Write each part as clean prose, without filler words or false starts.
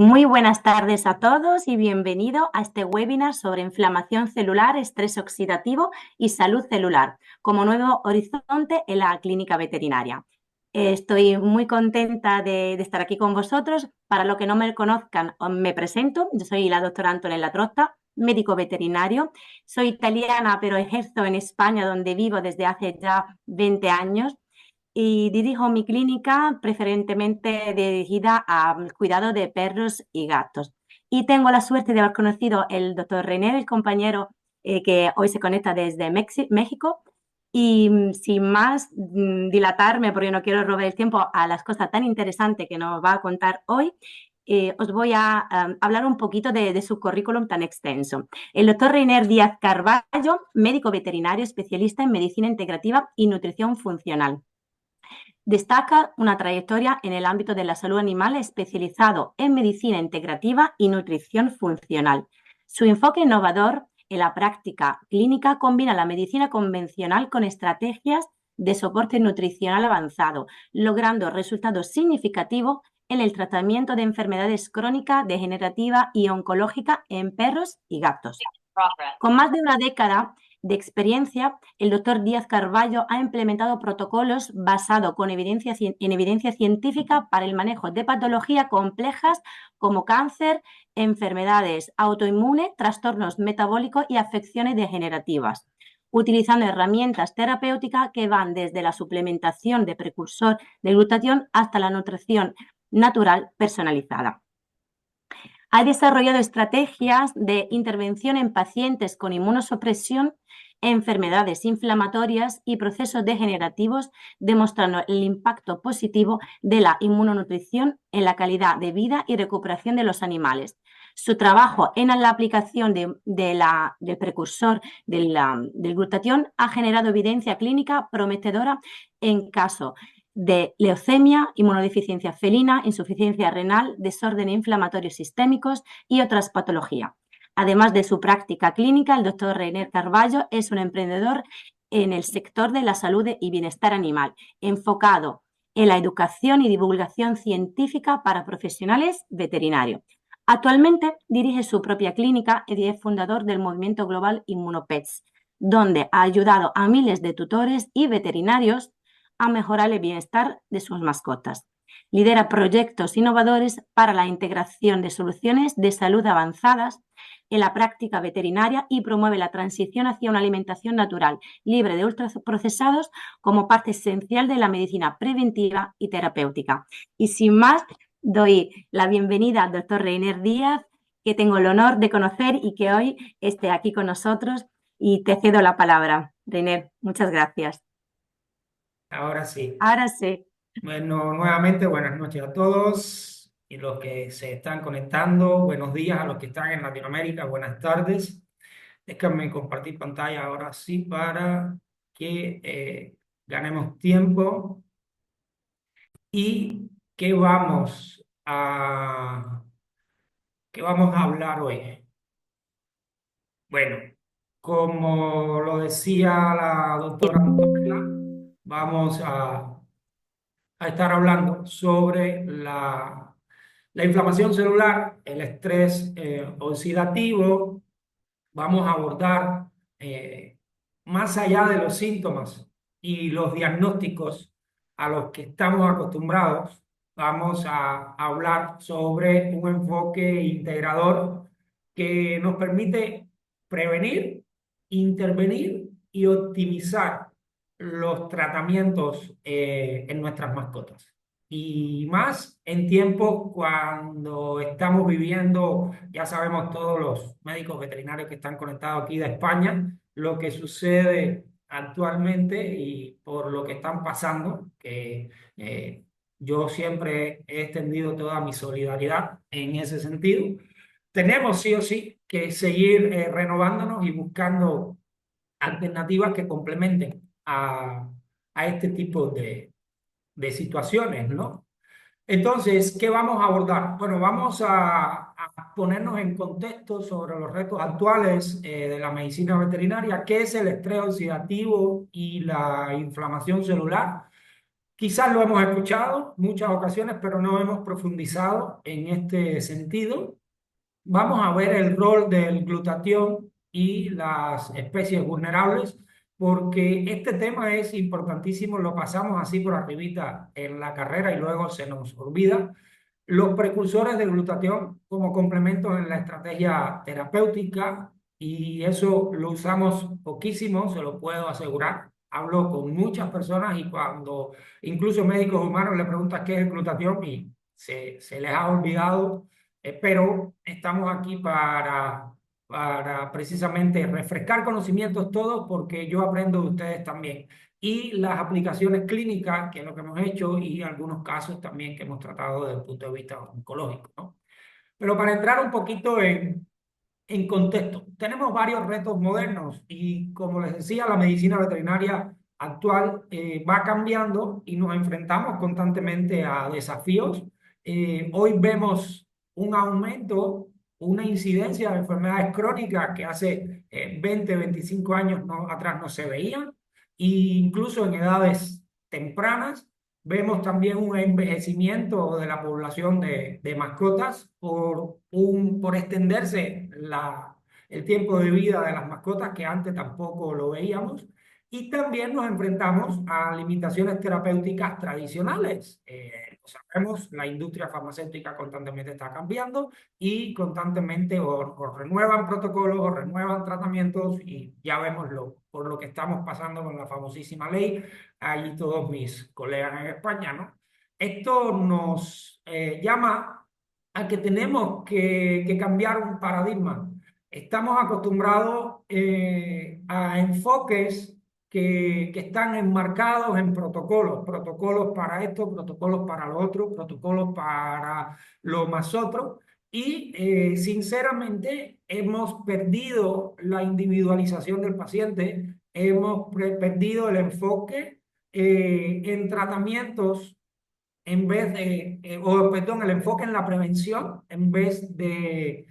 Muy buenas tardes a todos y bienvenido a este webinar sobre inflamación celular, estrés oxidativo y salud celular como nuevo horizonte en la clínica veterinaria. Estoy muy contenta de estar aquí con vosotros. Para los que no me conozcan, me presento. Yo soy la doctora Antonella Trotta, médico veterinario. Soy italiana, pero ejerzo en España, donde vivo desde hace ya 20 años y dirijo mi clínica preferentemente dirigida al cuidado de perros y gatos. Y tengo la suerte de haber conocido el doctor René, el compañero que hoy se conecta desde México. Y sin más dilatarme, porque no quiero robar el tiempo a las cosas tan interesantes que nos va a contar hoy, os voy a hablar un poquito de su currículum tan extenso. El doctor Reiner Díaz Carballo, médico veterinario especialista en medicina integrativa y nutrición funcional. Destaca una trayectoria en el ámbito de la salud animal especializado en medicina integrativa y nutrición funcional. Su enfoque innovador en la práctica clínica combina la medicina convencional con estrategias de soporte nutricional avanzado, logrando resultados significativos en el tratamiento de enfermedades crónicas, degenerativas y oncológicas en perros y gatos. Con más de una década de experiencia, el doctor Díaz Carballo ha implementado protocolos basados en evidencia científica para el manejo de patologías complejas como cáncer, enfermedades autoinmunes, trastornos metabólicos y afecciones degenerativas, utilizando herramientas terapéuticas que van desde la suplementación de precursor de glutatión hasta la nutrición natural personalizada. Ha desarrollado estrategias de intervención en pacientes con inmunosupresión, enfermedades inflamatorias y procesos degenerativos, demostrando el impacto positivo de la inmunonutrición en la calidad de vida y recuperación de los animales. Su trabajo en la aplicación del precursor del glutatión ha generado evidencia clínica prometedora en casos de leucemia, inmunodeficiencia felina, insuficiencia renal, desórdenes inflamatorios sistémicos y otras patologías. Además de su práctica clínica, el doctor Reiner Carballo es un emprendedor en el sector de la salud y bienestar animal, enfocado en la educación y divulgación científica para profesionales veterinarios. Actualmente dirige su propia clínica y es fundador del movimiento global Immunopets, donde ha ayudado a miles de tutores y veterinarios a mejorar el bienestar de sus mascotas. Lidera proyectos innovadores para la integración de soluciones de salud avanzadas en la práctica veterinaria y promueve la transición hacia una alimentación natural, libre de ultraprocesados, como parte esencial de la medicina preventiva y terapéutica. Y sin más, doy la bienvenida al doctor Reiner Díaz, que tengo el honor de conocer y que hoy esté aquí con nosotros, y te cedo la palabra. Reiner, muchas gracias. Ahora sí. Ahora sí. Bueno, nuevamente buenas noches a todos y los que se están conectando. Buenos días a los que están en Latinoamérica. Buenas tardes. Déjame compartir pantalla ahora sí para que ganemos tiempo. ¿Y qué vamos a hablar hoy? Bueno, como lo decía la doctora Antonella, vamos a estar hablando sobre la inflamación celular, el estrés oxidativo. Vamos a abordar más allá de los síntomas y los diagnósticos a los que estamos acostumbrados. Vamos a hablar sobre un enfoque integrador que nos permite prevenir, intervenir y optimizar los tratamientos en nuestras mascotas. Y más en tiempos cuando estamos viviendo, ya sabemos todos los médicos veterinarios que están conectados aquí de España, lo que sucede actualmente y por lo que están pasando, que yo siempre he extendido toda mi solidaridad en ese sentido. Tenemos sí o sí que seguir renovándonos y buscando alternativas que complementen a este tipo de situaciones, ¿no? Entonces, ¿qué vamos a abordar? Bueno, vamos a ponernos en contexto sobre los retos actuales de la medicina veterinaria, qué es el estrés oxidativo y la inflamación celular, Quizás lo hemos escuchado muchas ocasiones, pero no hemos profundizado en este sentido. Vamos a ver el rol del glutatión y las especies vulnerables, porque este tema es importantísimo, lo pasamos así por arribita en la carrera y luego se nos olvida. Los precursores del glutatión como complemento en la estrategia terapéutica, y eso lo usamos poquísimo, se lo puedo asegurar. Hablo con muchas personas y cuando incluso médicos humanos le preguntan qué es el glutatión y se les ha olvidado, pero estamos aquí para precisamente refrescar conocimientos todos porque yo aprendo de ustedes también y las aplicaciones clínicas, que es lo que hemos hecho, y algunos casos también que hemos tratado desde el punto de vista oncológico, ¿no? Pero para entrar un poquito en contexto, tenemos varios retos modernos y como les decía, la medicina veterinaria actual va cambiando y nos enfrentamos constantemente a desafíos. Hoy vemos un aumento, una incidencia de enfermedades crónicas que hace 20, 25 años atrás no se veían, e incluso en edades tempranas. Vemos también un envejecimiento de la población de mascotas por extenderse el tiempo de vida de las mascotas, que antes tampoco lo veíamos. Y también nos enfrentamos a limitaciones terapéuticas tradicionales. Lo sabemos, la industria farmacéutica constantemente está cambiando y constantemente o renuevan protocolos o renuevan tratamientos y ya vemos por lo que estamos pasando con la famosísima ley, allí todos mis colegas en España, ¿no? Esto nos llama a que tenemos que cambiar un paradigma. Estamos acostumbrados a enfoques que están enmarcados en protocolos, protocolos para esto, protocolos para lo otro, protocolos para lo más otro, y sinceramente hemos perdido la individualización del paciente, hemos perdido el enfoque en tratamientos en vez de, o perdón, el enfoque en la prevención en vez del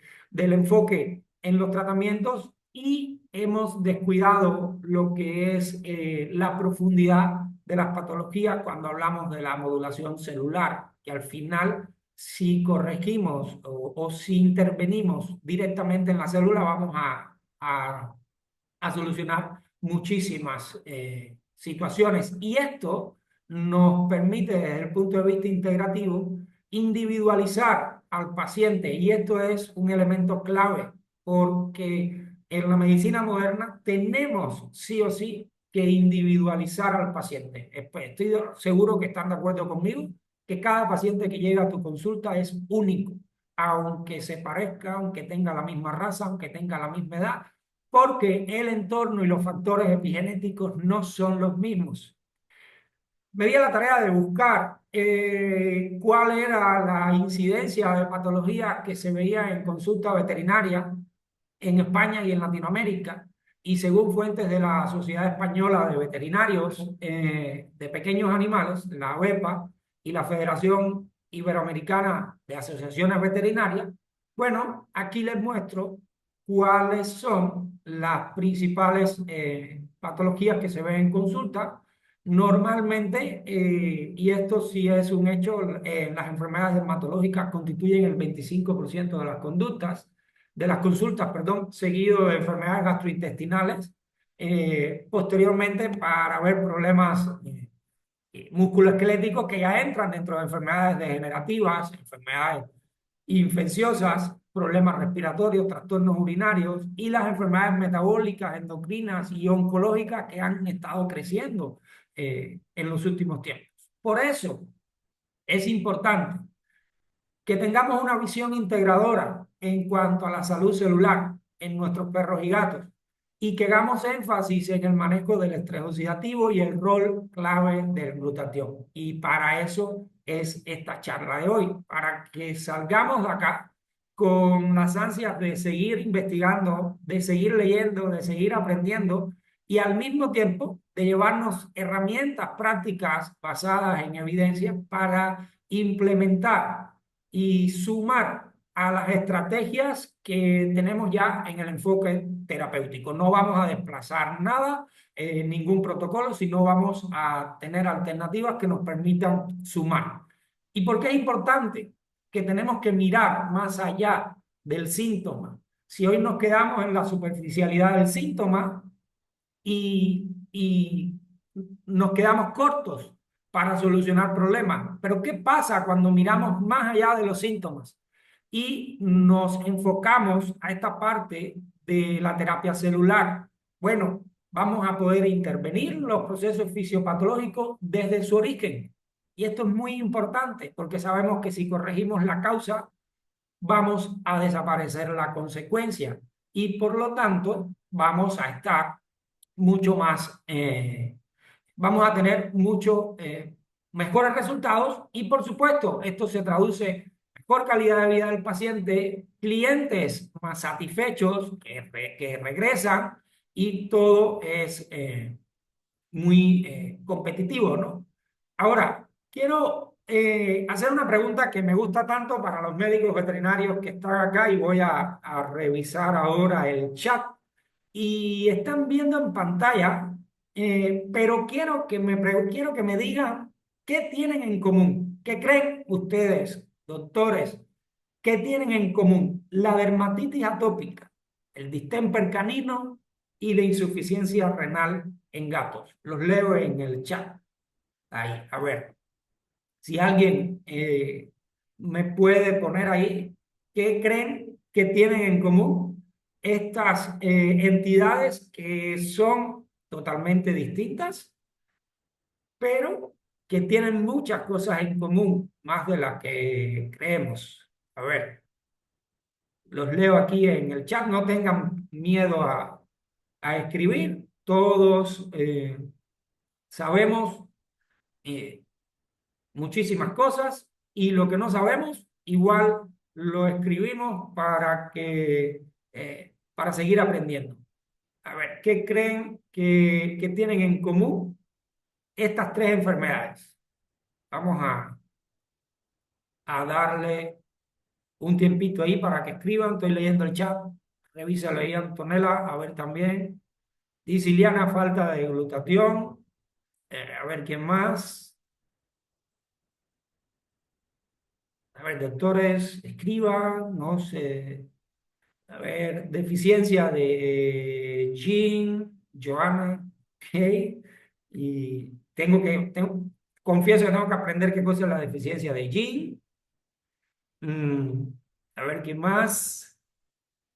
enfoque en los tratamientos, y hemos descuidado lo que es la profundidad de las patologías cuando hablamos de la modulación celular, que al final, si corregimos o si intervenimos directamente en la célula, vamos a solucionar muchísimas situaciones. Y esto nos permite, desde el punto de vista integrativo, individualizar al paciente. Y esto es un elemento clave, porque en la medicina moderna tenemos sí o sí que individualizar al paciente. Estoy seguro que están de acuerdo conmigo, que cada paciente que llega a tu consulta es único, aunque se parezca, aunque tenga la misma raza, aunque tenga la misma edad, porque el entorno y los factores epigenéticos no son los mismos. Me di a la tarea de buscar cuál era la incidencia de patologías que se veía en consulta veterinaria en España y en Latinoamérica, y según fuentes de la Sociedad Española de Veterinarios de Pequeños Animales, la ABEPA, y la Federación Iberoamericana de Asociaciones Veterinarias, bueno, aquí les muestro cuáles son las principales patologías que se ven en consulta. Normalmente, y esto sí es un hecho, las enfermedades dermatológicas constituyen el 25% de las conductas, de las consultas, perdón, seguido de enfermedades gastrointestinales, posteriormente para ver problemas musculoesqueléticos que ya entran dentro de enfermedades degenerativas, enfermedades infecciosas, problemas respiratorios, trastornos urinarios y las enfermedades metabólicas, endocrinas y oncológicas que han estado creciendo en los últimos tiempos. Por eso es importante que tengamos una visión integradora en cuanto a la salud celular en nuestros perros y gatos y que hagamos énfasis en el manejo del estrés oxidativo y el rol clave del glutatión. Y para eso es esta charla de hoy, para que salgamos de acá con las ansias de seguir investigando, de seguir leyendo, de seguir aprendiendo y al mismo tiempo de llevarnos herramientas prácticas basadas en evidencia para implementar y sumar a las estrategias que tenemos ya en el enfoque terapéutico. No vamos a desplazar nada, ningún protocolo, sino vamos a tener alternativas que nos permitan sumar. ¿Y por qué es importante? Que tenemos que mirar más allá del síntoma. Si hoy nos quedamos en la superficialidad del síntoma y nos quedamos cortos para solucionar problemas. Pero ¿qué pasa cuando miramos más allá de los síntomas y nos enfocamos a esta parte de la terapia celular? Bueno, vamos a poder intervenir los procesos fisiopatológicos desde su origen. Y esto es muy importante porque sabemos que si corregimos la causa, vamos a desaparecer la consecuencia y por lo tanto vamos a estar mucho más, vamos a tener mucho mejores resultados y por supuesto esto se traduce en mejor calidad de vida del paciente, clientes más satisfechos que regresan y todo es muy competitivo, ¿no? Ahora, quiero hacer una pregunta que me gusta tanto para los médicos veterinarios que están acá y voy a revisar ahora el chat y están viendo en pantalla, pero quiero que me digan qué tienen en común, qué creen ustedes, doctores, qué tienen en común la dermatitis atópica, el distemper canino y la insuficiencia renal en gatos. Los leo en el chat. Ahí, a ver, si alguien me puede poner ahí, ¿qué creen que tienen en común estas entidades que son totalmente distintas, pero que tienen muchas cosas en común, más de las que creemos? A ver, los leo aquí en el chat, no tengan miedo a escribir, todos sabemos eh, muchísimas cosas y lo que no sabemos, igual lo escribimos para seguir aprendiendo. A ver, ¿qué creen que tienen en común estas tres enfermedades? Vamos a darle un tiempito ahí para que escriban. Estoy leyendo el chat. Revísalo ahí, Antonella, a ver también. Dice Iliana, falta de glutatión. A ver, ¿quién más? A ver, doctores, escriban, no sé. A ver, deficiencia de Jean, Joana, ok. Y confieso que tengo que aprender qué cosa es la deficiencia de Jean. Mm, a ver, ¿qué más?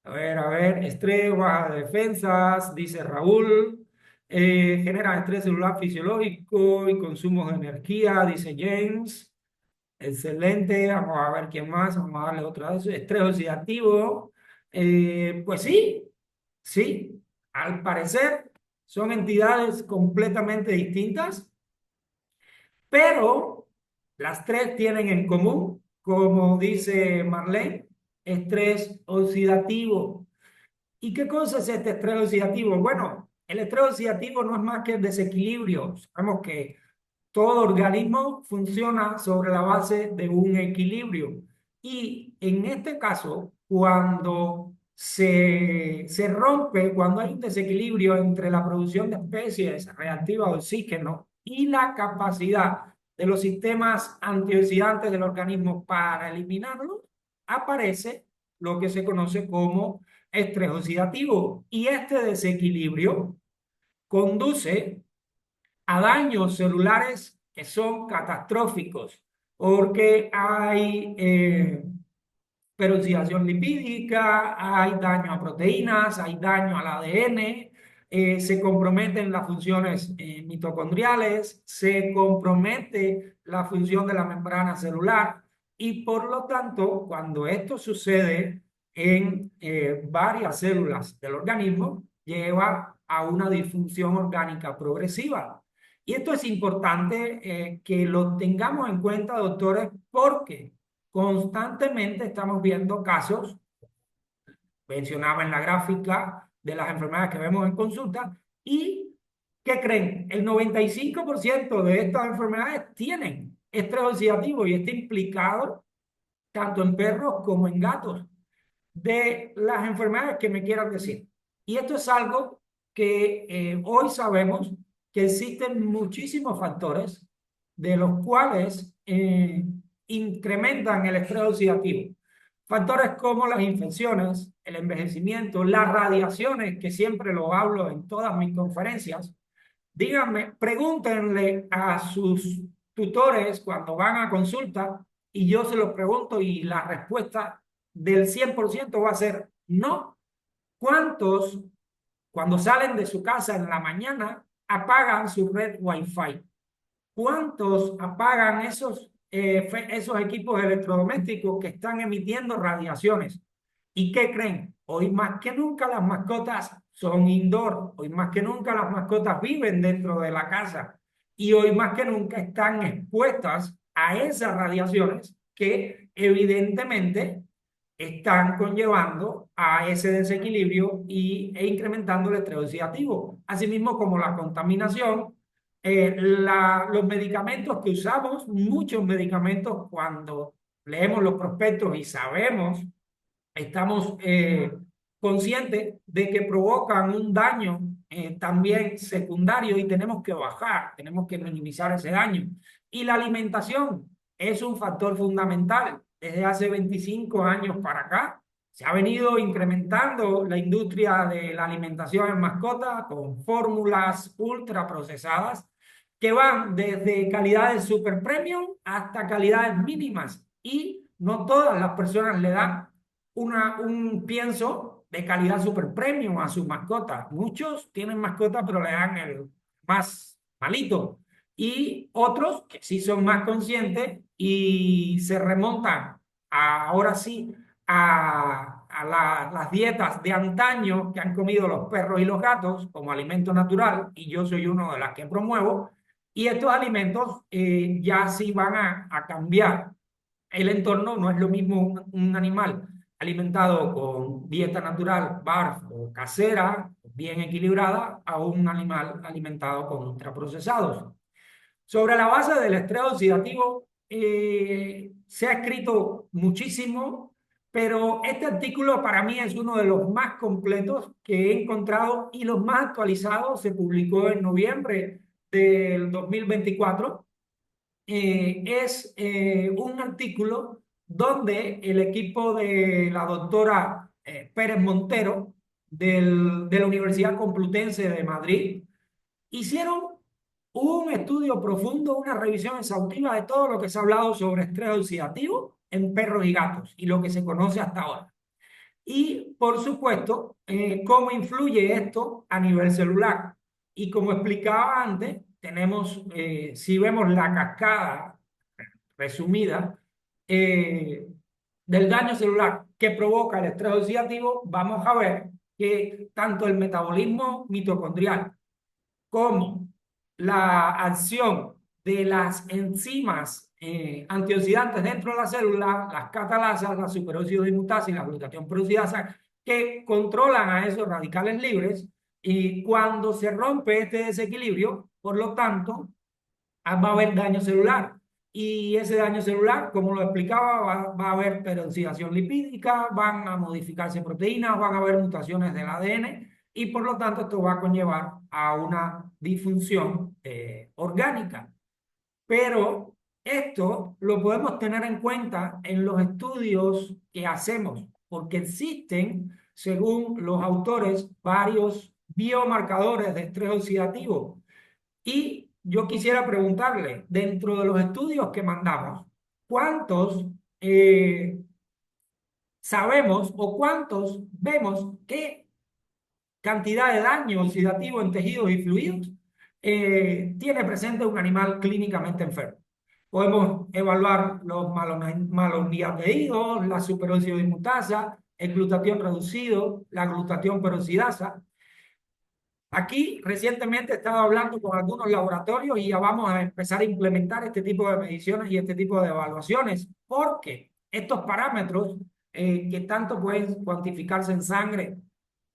A ver, estrés, baja de defensas, dice Raúl. Genera estrés celular fisiológico y consumo de energía, dice James. Excelente, vamos a ver quién más, vamos a darle otra vez. Estrés oxidativo. Pues sí, sí, al parecer son entidades completamente distintas, pero las tres tienen en común, como dice Marlene, estrés oxidativo. ¿Y qué cosa es este estrés oxidativo? Bueno, el estrés oxidativo no es más que el desequilibrio. Sabemos que todo organismo funciona sobre la base de un equilibrio. Y en este caso, cuando se rompe, cuando hay un desequilibrio entre la producción de especies reactivas a oxígeno y la capacidad de los sistemas antioxidantes del organismo para eliminarlo, aparece lo que se conoce como estrés oxidativo. Y este desequilibrio conduce a daños celulares que son catastróficos, porque hay peroxidación lipídica, hay daño a proteínas, hay daño al ADN, se comprometen las funciones mitocondriales, se compromete la función de la membrana celular y por lo tanto, cuando esto sucede en varias células del organismo, lleva a una disfunción orgánica progresiva. Y esto es importante que lo tengamos en cuenta, doctores, porque constantemente estamos viendo casos, mencionaba en la gráfica de las enfermedades que vemos en consulta, y ¿qué creen? El 95% de estas enfermedades tienen estrés oxidativo y está implicado tanto en perros como en gatos, de las enfermedades que me quieran decir. Y esto es algo que hoy sabemos que existen muchísimos factores de los cuales incrementan el estrés oxidativo. Factores como las infecciones, el envejecimiento, las radiaciones, que siempre lo hablo en todas mis conferencias. Díganme, pregúntenle a sus tutores cuando van a consulta y yo se los pregunto y la respuesta del 100% va a ser no. ¿Cuántos, cuando salen de su casa en la mañana, apagan su red Wi-Fi? ¿Cuántos apagan esos equipos electrodomésticos que están emitiendo radiaciones? ¿Y qué creen? Hoy más que nunca las mascotas son indoor, hoy más que nunca las mascotas viven dentro de la casa y hoy más que nunca están expuestas a esas radiaciones que evidentemente están conllevando a ese desequilibrio e incrementando el estrés oxidativo. Asimismo como la contaminación, los medicamentos que usamos, muchos medicamentos cuando leemos los prospectos y sabemos, estamos conscientes de que provocan un daño también secundario y tenemos que bajar, tenemos que minimizar ese daño. Y la alimentación es un factor fundamental. Desde hace 25 años para acá se ha venido incrementando la industria de la alimentación en mascotas con fórmulas ultra procesadas que van desde calidades super premium hasta calidades mínimas y no todas las personas le dan un pienso de calidad super premium a sus mascotas. Muchos tienen mascotas pero le dan el más malito y otros que sí son más conscientes y se remontan ahora sí a las dietas de antaño que han comido los perros y los gatos como alimento natural, y yo soy uno de las que promuevo, y estos alimentos ya sí van a cambiar el entorno. No es lo mismo un animal alimentado con dieta natural, BARF o casera, bien equilibrada, a un animal alimentado con ultraprocesados. Sobre la base del estrés oxidativo, se ha escrito muchísimo, pero este artículo para mí es uno de los más completos que he encontrado y los más actualizados. Se publicó en noviembre del 2024. Es un artículo donde el equipo de la doctora Pérez Montero de la Universidad Complutense de Madrid hicieron un estudio profundo, una revisión exhaustiva de todo lo que se ha hablado sobre estrés oxidativo en perros y gatos y lo que se conoce hasta ahora. Y, por supuesto, cómo influye esto a nivel celular. Y como explicaba antes, tenemos, si vemos la cascada resumida del daño celular que provoca el estrés oxidativo, vamos a ver que tanto el metabolismo mitocondrial como la acción de las enzimas antioxidantes dentro de la célula, las catalasas, la superóxido dismutasa y la glutatión peroxidasa, que controlan a esos radicales libres, y cuando se rompe este desequilibrio, por lo tanto, va a haber daño celular. Y ese daño celular, como lo explicaba, va a haber peroxidación lipídica, van a modificarse proteínas, van a haber mutaciones del ADN y por lo tanto esto va a conllevar a una disfunción orgánica. Pero esto lo podemos tener en cuenta en los estudios que hacemos, porque existen, según los autores, varios biomarcadores de estrés oxidativo. Y yo quisiera preguntarle, dentro de los estudios que mandamos, ¿cuántos sabemos o cuántos vemos qué cantidad de daño oxidativo en tejidos y fluidos tiene presente un animal clínicamente enfermo? Podemos evaluar los malonialdehídos, la superóxido dismutasa, el glutatión reducido, la glutatión peroxidasa. Aquí recientemente he estado hablando con algunos laboratorios y ya vamos a empezar a implementar este tipo de mediciones y este tipo de evaluaciones, porque estos parámetros que tanto pueden cuantificarse en sangre,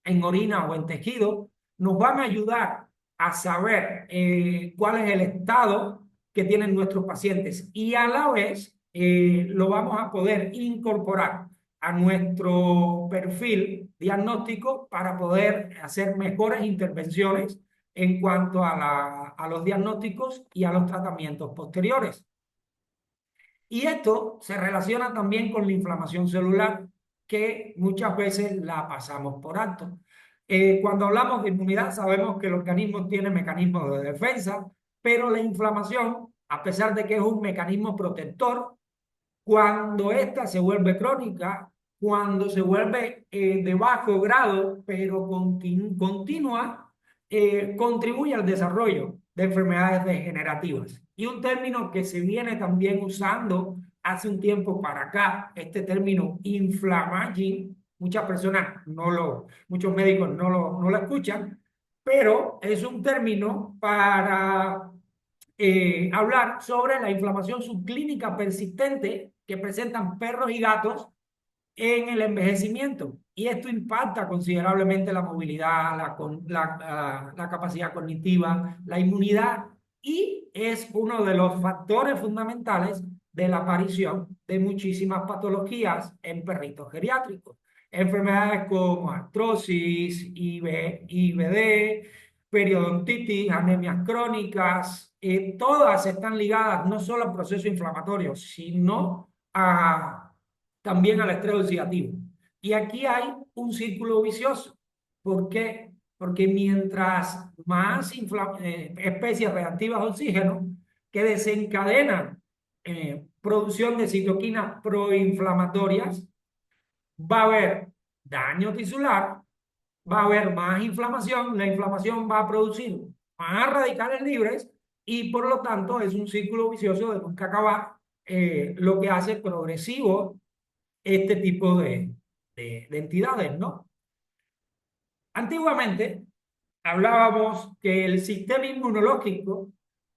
en orina o en tejido, nos van a ayudar a saber cuál es el estado que tienen nuestros pacientes y a la vez lo vamos a poder incorporar a nuestro perfil diagnóstico para poder hacer mejores intervenciones en cuanto a los diagnósticos y a los tratamientos posteriores. Y esto se relaciona también con la inflamación celular, que muchas veces la pasamos por alto. Cuando hablamos de inmunidad, sabemos que el organismo tiene mecanismos de defensa, pero la inflamación, a pesar de que es un mecanismo protector, cuando esta se vuelve crónica, cuando se vuelve de bajo grado, pero continua, contribuye al desarrollo de enfermedades degenerativas. Y un término que se viene también usando hace un tiempo para acá, este término inflammaging, muchas personas muchos médicos no lo escuchan, pero es un término para hablar sobre la inflamación subclínica persistente que presentan perros y gatos en el envejecimiento. Y esto impacta considerablemente la movilidad, la capacidad cognitiva, la inmunidad, y es uno de los factores fundamentales de la aparición de muchísimas patologías en perritos geriátricos. Enfermedades como artrosis, IBD, periodontitis, anemias crónicas, todas están ligadas no solo al proceso inflamatorio, sino también al estrés oxidativo. Y aquí hay un círculo vicioso. ¿Por qué? Porque mientras más especies reactivas a oxígeno que desencadenan producción de citoquinas proinflamatorias, va a haber daño tisular, va a haber más inflamación, la inflamación va a producir más radicales libres y por lo tanto es un círculo vicioso de nunca acabar, lo que hace progresivo este tipo de entidades, ¿no? Antiguamente hablábamos que el sistema inmunológico,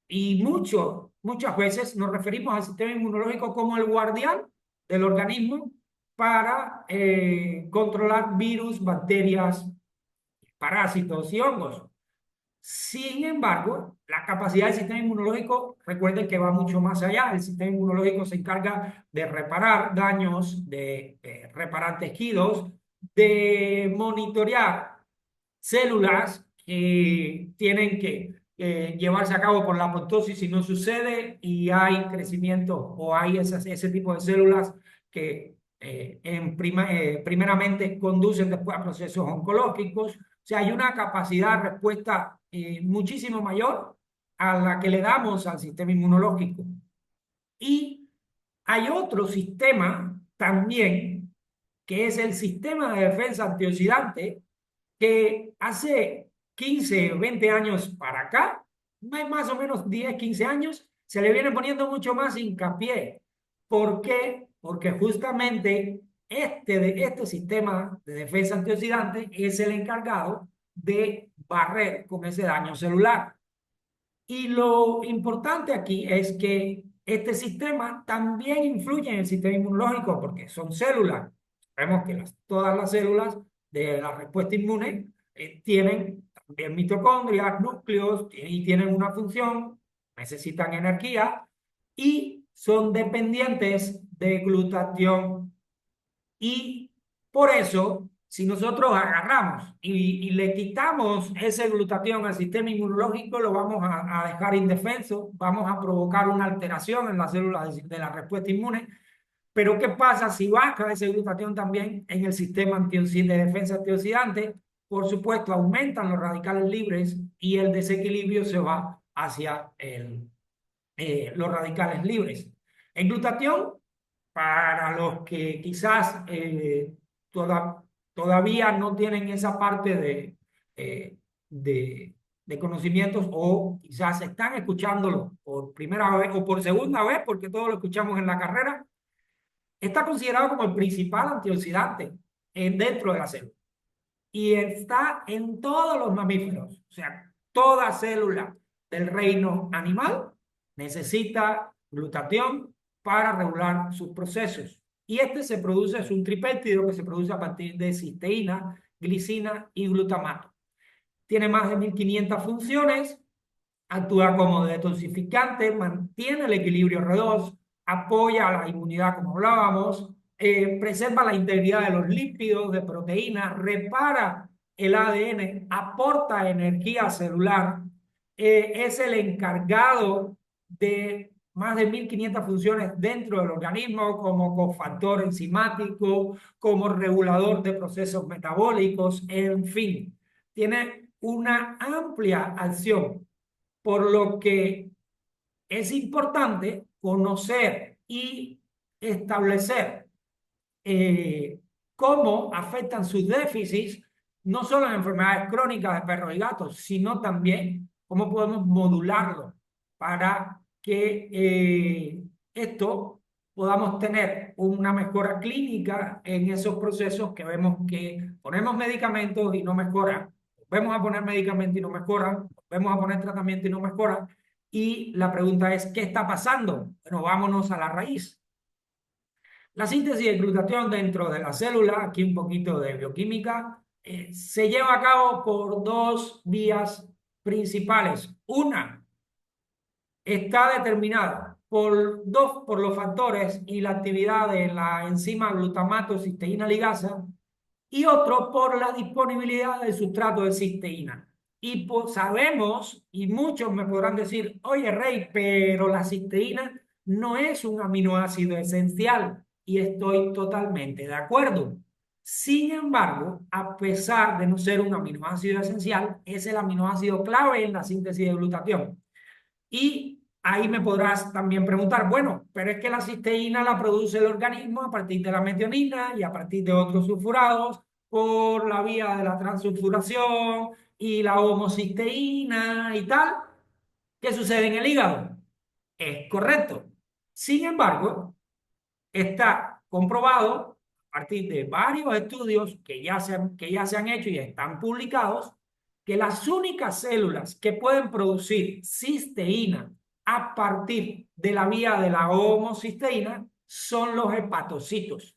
y muchas veces nos referimos al sistema inmunológico como el guardián del organismo para controlar virus, bacterias, parásitos y hongos. Sin embargo, la capacidad del sistema inmunológico, recuerden que va mucho más allá. El sistema inmunológico se encarga de reparar daños, de reparar tejidos, de monitorear células que tienen que llevarse a cabo por la apoptosis si no sucede y hay crecimiento o hay ese tipo de células que primeramente conducen después a procesos oncológicos. O sea, hay una capacidad de respuesta muchísimo mayor a la que le damos al sistema inmunológico. Y hay otro sistema también, que es el sistema de defensa antioxidante, que hace 15 o 20 años para acá, más o menos 10, 15 años, se le viene poniendo mucho más hincapié. ¿Por qué? Porque justamente este sistema de defensa antioxidante es el encargado de barrer con ese daño celular. Y lo importante aquí es que este sistema también influye en el sistema inmunológico porque son células. Sabemos que todas las células de la respuesta inmune tienen también mitocondrias, núcleos y tienen una función, necesitan energía y son dependientes de glutatión. Y por eso, si nosotros agarramos y le quitamos ese glutatión al sistema inmunológico, lo vamos a dejar indefenso, vamos a provocar una alteración en las células de la respuesta inmune. Pero ¿qué pasa si baja ese glutatión también en el sistema de defensa antioxidante? Por supuesto, aumentan los radicales libres y el desequilibrio se va hacia los radicales libres. El glutatión, para los que quizás todavía no tienen esa parte de conocimientos o quizás están escuchándolo por primera vez o por segunda vez, porque todos lo escuchamos en la carrera, está considerado como el principal antioxidante dentro de la célula y está en todos los mamíferos. O sea, toda célula del reino animal necesita glutatión para regular sus procesos. Y este se produce, es un tripéptido que se produce a partir de cisteína, glicina y glutamato. Tiene más de 1500 funciones, actúa como detoxificante, mantiene el equilibrio R2, apoya la inmunidad, como hablábamos, preserva la integridad de los lípidos, de proteínas, repara el ADN, aporta energía celular, es el encargado de más de 1.500 funciones dentro del organismo, como cofactor enzimático, como regulador de procesos metabólicos, en fin, tiene una amplia acción, por lo que es importante conocer y establecer cómo afectan sus déficits, no solo en enfermedades crónicas de perros y gatos, sino también cómo podemos modularlo para que esto podamos tener una mejora clínica en esos procesos que vemos que ponemos medicamentos y no mejoran, vamos a poner medicamentos y no mejoran, vamos a poner tratamiento y no mejoran. Y la pregunta es, ¿qué está pasando? Bueno, vámonos a la raíz. La síntesis de glutatión dentro de la célula, aquí un poquito de bioquímica, se lleva a cabo por dos vías principales. Una está determinada por los factores y la actividad de la enzima glutamato cisteína ligasa, y otro por la disponibilidad del sustrato de cisteína. Y pues sabemos, y muchos me podrán decir, oye Rey, pero la cisteína no es un aminoácido esencial, y estoy totalmente de acuerdo. Sin embargo, a pesar de no ser un aminoácido esencial, es el aminoácido clave en la síntesis de glutatión. Y ahí me podrás también preguntar, bueno, pero es que la cisteína la produce el organismo a partir de la metionina y a partir de otros sulfurados por la vía de la transsulfuración y la homocisteína y tal. ¿Qué sucede en el hígado? Es correcto. Sin embargo, está comprobado a partir de varios estudios que ya se han hecho y están publicados, que las únicas células que pueden producir cisteína a partir de la vía de la homocisteína son los hepatocitos.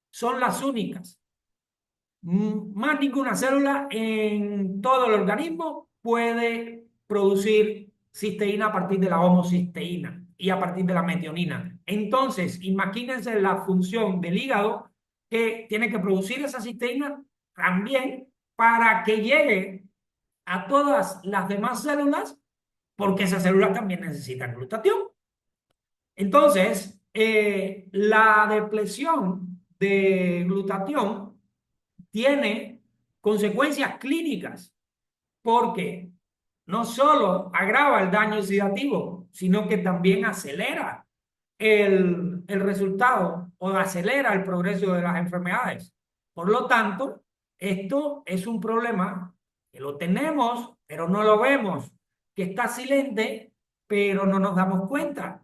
Son las únicas. Más ninguna célula en todo el organismo puede producir cisteína a partir de la homocisteína y a partir de la metionina. Entonces, imagínense la función del hígado, que tiene que producir esa cisteína también para que llegue a todas las demás células, porque esas células también necesitan glutatión. Entonces, la depresión de glutatión tiene consecuencias clínicas, porque no solo agrava el daño oxidativo, sino que también acelera el resultado o acelera el progreso de las enfermedades. Por lo tanto, esto es un problema que lo tenemos, pero no lo vemos, que está silente, pero no nos damos cuenta.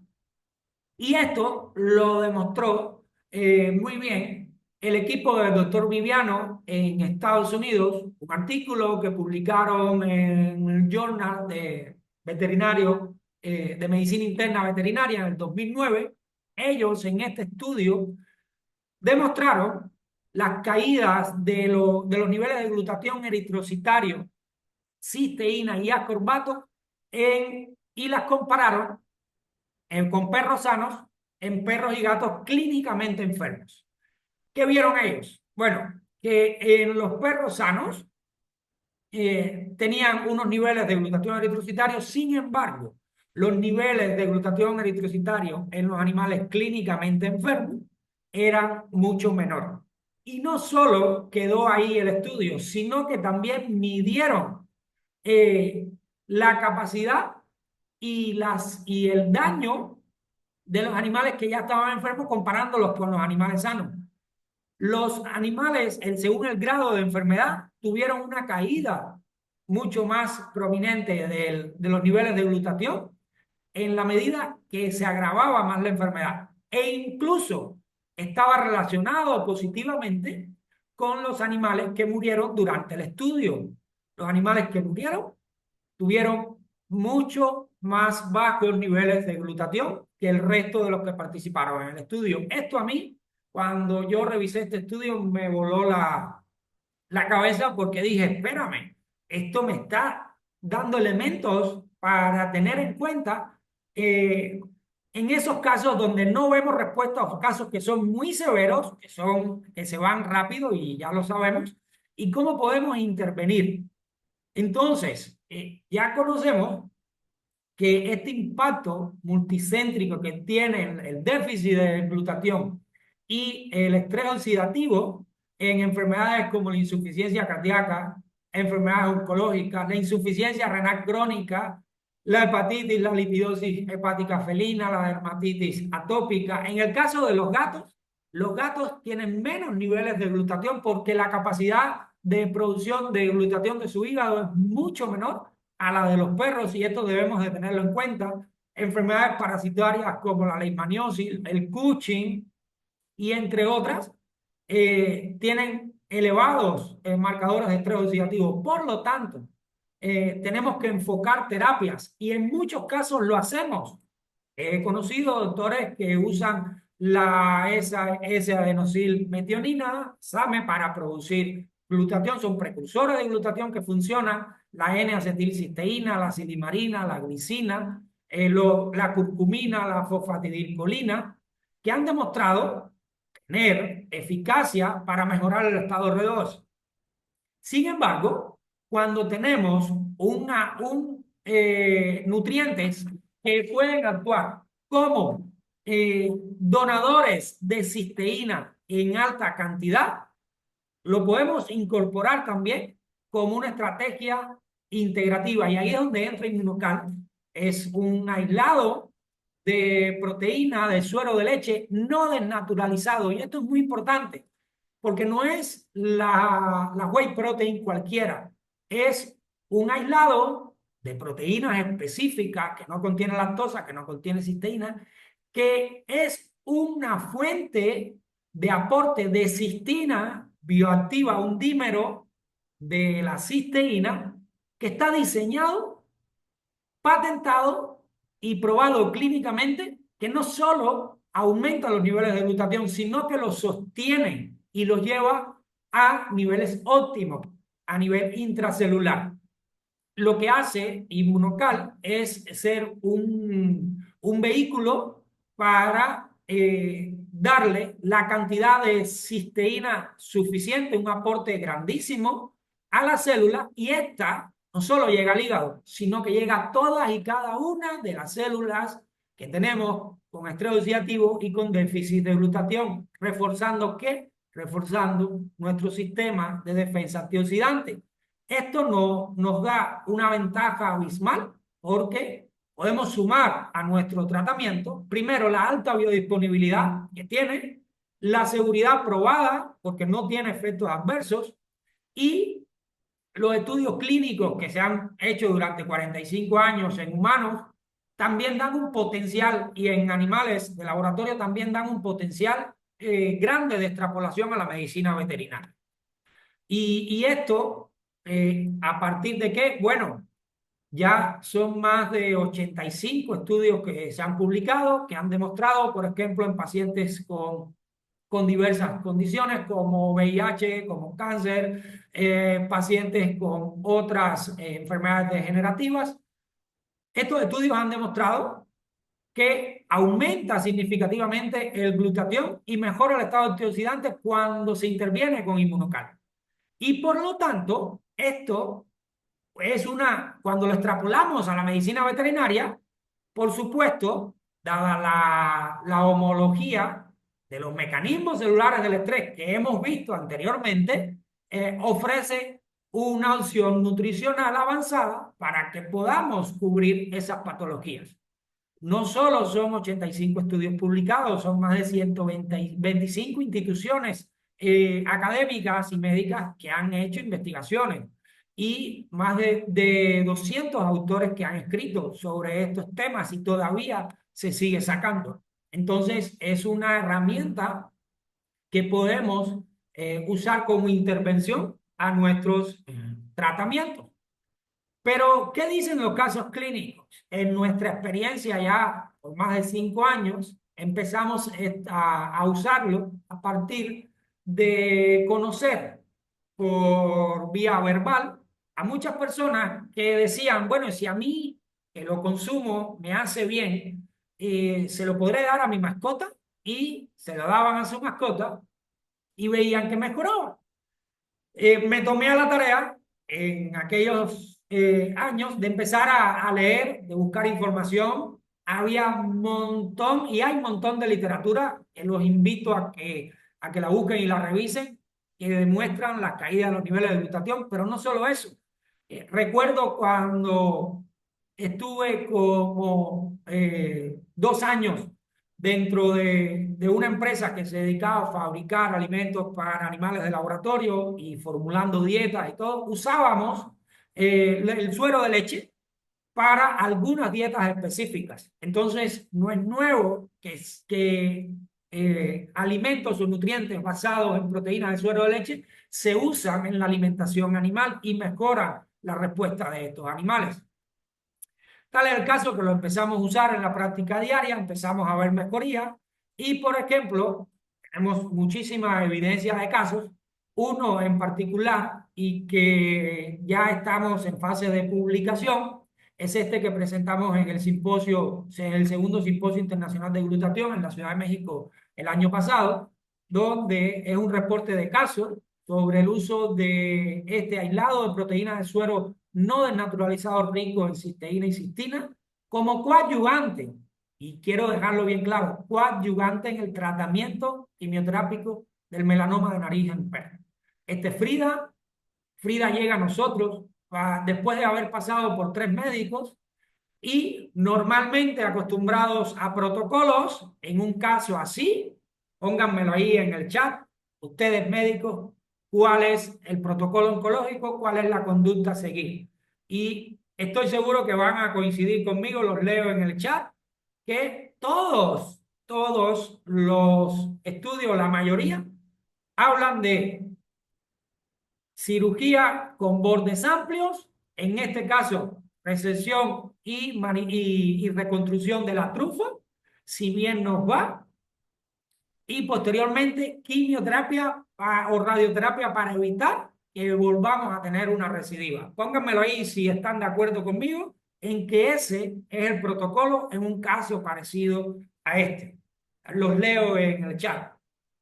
Y esto lo demostró muy bien el equipo del doctor Viviano en Estados Unidos, un artículo que publicaron en el Journal de Veterinario, de Medicina Interna Veterinaria en el 2009. Ellos en este estudio demostraron las caídas de los niveles de glutatión eritrocitario, cisteína y ascorbato y las compararon con perros sanos en perros y gatos clínicamente enfermos. ¿Qué vieron ellos? Bueno, que en los perros sanos tenían unos niveles de glutatión eritrocitario. Sin embargo, los niveles de glutatión eritrocitario en los animales clínicamente enfermos eran mucho menor. Y no solo quedó ahí el estudio, sino que también midieron eh, la capacidad y el daño de los animales que ya estaban enfermos, comparándolos con los animales sanos. Los animales, según el grado de enfermedad, tuvieron una caída mucho más prominente de los niveles de glutatión en la medida que se agravaba más la enfermedad. E incluso estaba relacionado positivamente con los animales que murieron durante el estudio. Los animales que murieron tuvieron mucho más bajos niveles de glutatión que el resto de los que participaron en el estudio. Esto a mí, cuando yo revisé este estudio, me voló la cabeza, porque dije, espérame, esto me está dando elementos para tener en cuenta en esos casos donde no vemos respuesta a casos que son muy severos, que se van rápido y ya lo sabemos, y cómo podemos intervenir. Entonces, ya conocemos que este impacto multicéntrico que tiene el déficit de glutatión y el estrés oxidativo en enfermedades como la insuficiencia cardíaca, enfermedades oncológicas, la insuficiencia renal crónica, la hepatitis, la lipidosis hepática felina, la dermatitis atópica. En el caso de los gatos tienen menos niveles de glutatión porque la capacidad de producción de glutatión de su hígado es mucho menor a la de los perros, y esto debemos de tenerlo en cuenta. Enfermedades parasitarias como la leishmaniosis, el Cushing y entre otras, tienen elevados marcadores de estrés oxidativo. Por lo tanto, tenemos que enfocar terapias y en muchos casos lo hacemos. He conocido doctores que usan la S-adenosilmetionina, SAMe, para producir glutatión. Son precursores de glutatión que funcionan. La N-acetilcisteína, la silimarina, la glicina, la curcumina, la fosfatidilcolina, que han demostrado tener eficacia para mejorar el estado R2. Sin embargo, cuando tenemos nutrientes que pueden actuar como donadores de cisteína en alta cantidad, lo podemos incorporar también como una estrategia integrativa. Y ahí es donde entra Inmunocal. Es un aislado de proteína de suero de leche no desnaturalizado. Y esto es muy importante porque no es la whey protein cualquiera, es un aislado de proteínas específicas que no contiene lactosa, que no contiene cisteína, que es una fuente de aporte de cistina bioactiva, un dímero de la cisteína, que está diseñado, patentado y probado clínicamente, que no solo aumenta los niveles de glutatión, sino que los sostiene y los lleva a niveles óptimos, a nivel intracelular. Lo que hace Inmunocal es ser un vehículo para darle la cantidad de cisteína suficiente, un aporte grandísimo a la célula, y esta no solo llega al hígado, sino que llega a todas y cada una de las células que tenemos con estrés oxidativo y con déficit de glutatión, reforzando ¿qué? Reforzando nuestro sistema de defensa antioxidante. Esto nos da una ventaja abismal porque podemos sumar a nuestro tratamiento, primero, la alta biodisponibilidad que tiene, la seguridad probada porque no tiene efectos adversos, y los estudios clínicos que se han hecho durante 45 años en humanos también dan un potencial, y en animales de laboratorio también dan un potencial grande de extrapolación a la medicina veterinaria. Y esto, ¿a partir de qué? Bueno, ya son más de 85 estudios que se han publicado, que han demostrado, por ejemplo, en pacientes con diversas condiciones como VIH, como cáncer, pacientes con otras enfermedades degenerativas. Estos estudios han demostrado que aumenta significativamente el glutatión y mejora el estado antioxidante cuando se interviene con Inmunocal. Y por lo tanto, esto es cuando lo extrapolamos a la medicina veterinaria, por supuesto, dada la homología de los mecanismos celulares del estrés que hemos visto anteriormente, ofrece una opción nutricional avanzada para que podamos cubrir esas patologías. No solo son 85 estudios publicados, son más de 125 instituciones académicas y médicas que han hecho investigaciones, y más de 200 autores que han escrito sobre estos temas, y todavía se sigue sacando. Entonces, es una herramienta que podemos usar como intervención a nuestros tratamientos. Pero, ¿qué dicen los casos clínicos? En nuestra experiencia ya por más de 5 años, empezamos a usarlo a partir de conocer por vía verbal a muchas personas que decían, bueno, si a mí que lo consumo me hace bien, se lo podré dar a mi mascota, y se lo daban a su mascota y veían que mejoraba. Me tomé a la tarea en aquellos años de empezar a leer, de buscar información. Había un montón y hay un montón de literatura que los invito a que la busquen y la revisen, que demuestran la caída de los niveles de glutatión, pero no solo eso. Recuerdo cuando estuve como 2 años dentro de una empresa que se dedicaba a fabricar alimentos para animales de laboratorio y formulando dietas y todo, usábamos el suero de leche para algunas dietas específicas. Entonces, no es nuevo que alimentos o nutrientes basados en proteínas de suero de leche se usan en la alimentación animal y mejoran la respuesta de estos animales. Tal es el caso que lo empezamos a usar en la práctica diaria, empezamos a ver mejoría y, por ejemplo, tenemos muchísimas evidencias de casos, uno en particular y que ya estamos en fase de publicación, es este que presentamos en el simposio, en el segundo simposio internacional de glutatión en la Ciudad de México el año pasado, donde es un reporte de casos sobre el uso de este aislado de proteínas de suero no desnaturalizado rico en cisteína y cistina como coadyuvante, y quiero dejarlo bien claro, coadyuvante en el tratamiento quimioterápico del melanoma de nariz en perros. Frida llega a nosotros después de haber pasado por 3 médicos y normalmente acostumbrados a protocolos. En un caso así, pónganmelo ahí en el chat, ustedes médicos, cuál es el protocolo oncológico, cuál es la conducta a seguir. Y estoy seguro que van a coincidir conmigo, los leo en el chat, que todos los estudios, la mayoría, hablan de cirugía con bordes amplios, en este caso resección y reconstrucción de la trufa, si bien nos va, y posteriormente quimioterapia o radioterapia para evitar que volvamos a tener una recidiva. Pónganmelo ahí si están de acuerdo conmigo en que ese es el protocolo en un caso parecido a este. Los leo en el chat.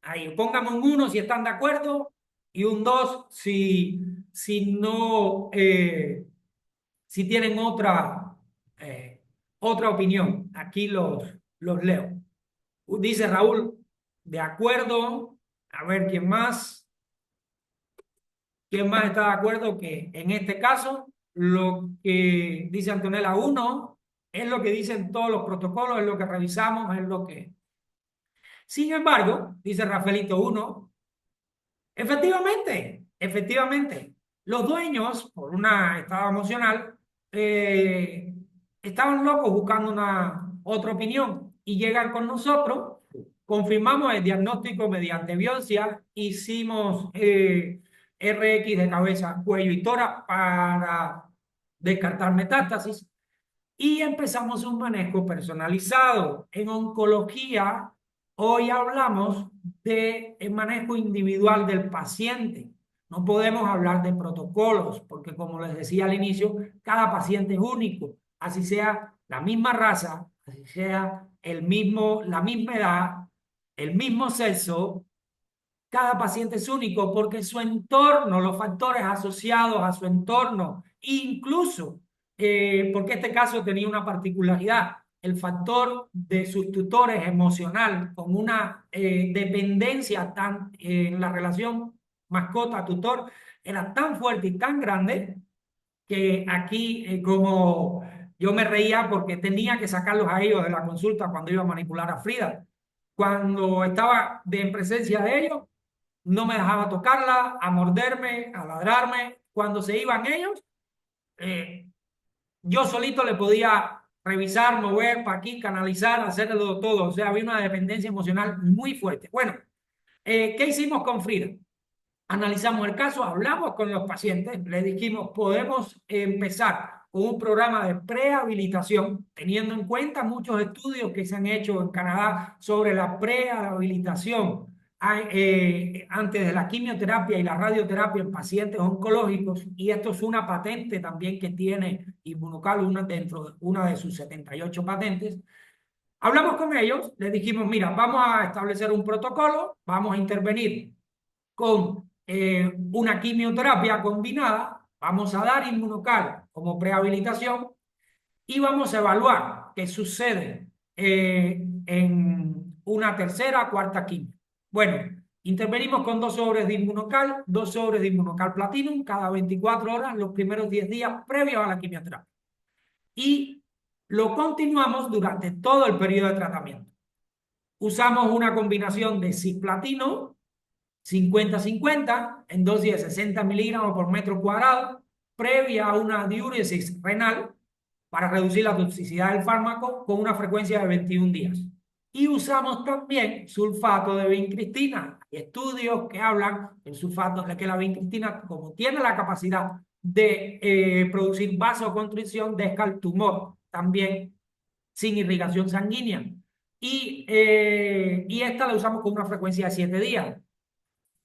Ahí, pónganme un 1 si están de acuerdo y un 2 si no, si tienen otra opinión. Aquí los leo. Dice Raúl, de acuerdo. A ver, ¿quién más? ¿Quién más está de acuerdo que en este caso lo que dice Antonella 1 es lo que dicen todos los protocolos, es lo que revisamos, es lo que... Sin embargo, dice Rafaelito 1, efectivamente, los dueños, por una estado emocional, estaban locos buscando una otra opinión y llegan con nosotros, confirmamos el diagnóstico mediante biopsia, hicimos RX de cabeza, cuello y tórax para descartar metástasis y empezamos un manejo personalizado. En oncología, hoy hablamos de el manejo individual del paciente. No podemos hablar de protocolos, porque como les decía al inicio, cada paciente es único, así sea la misma raza, así sea la misma edad, el mismo sexo, cada paciente es único porque su entorno, los factores asociados a su entorno, incluso porque este caso tenía una particularidad, el factor de sus tutores emocional, con una dependencia en la relación mascota-tutor, era tan fuerte y tan grande que aquí como yo me reía porque tenía que sacarlos a ellos de la consulta cuando iba a manipular a Frida. Cuando estaba en presencia de ellos, no me dejaba tocarla, a morderme, a ladrarme. Cuando se iban ellos, eh, yo solito le podía revisar, mover para aquí, canalizar, hacerlo todo. O sea, había una dependencia emocional muy fuerte. Bueno, ¿qué hicimos con Frida? Analizamos el caso, hablamos con los pacientes, les dijimos, podemos empezar con un programa de prehabilitación, teniendo en cuenta muchos estudios que se han hecho en Canadá sobre la prehabilitación antes de la quimioterapia y la radioterapia en pacientes oncológicos, y esto es una patente también que tiene Inmunocal, una de sus 78 patentes. Hablamos con ellos, les dijimos, mira, vamos a establecer un protocolo, vamos a intervenir con una quimioterapia combinada, vamos a dar inmunocal como prehabilitación y vamos a evaluar qué sucede en una tercera, cuarta quimio. Bueno, intervenimos con 2 sobres de inmunocal, 2 sobres de inmunocal platinum cada 24 horas los primeros 10 días previos a la quimioterapia. Y lo continuamos durante todo el periodo de tratamiento. Usamos una combinación de cisplatino 50-50 en dosis de 60 miligramos por metro cuadrado, previa a una diuresis renal para reducir la toxicidad del fármaco con una frecuencia de 21 días. Y usamos también sulfato de vincristina. Hay estudios que hablan del sulfato de que la vincristina, como tiene la capacidad de producir vasoconstricción, deja el tumor también sin irrigación sanguínea. Y esta la usamos con una frecuencia de 7 días.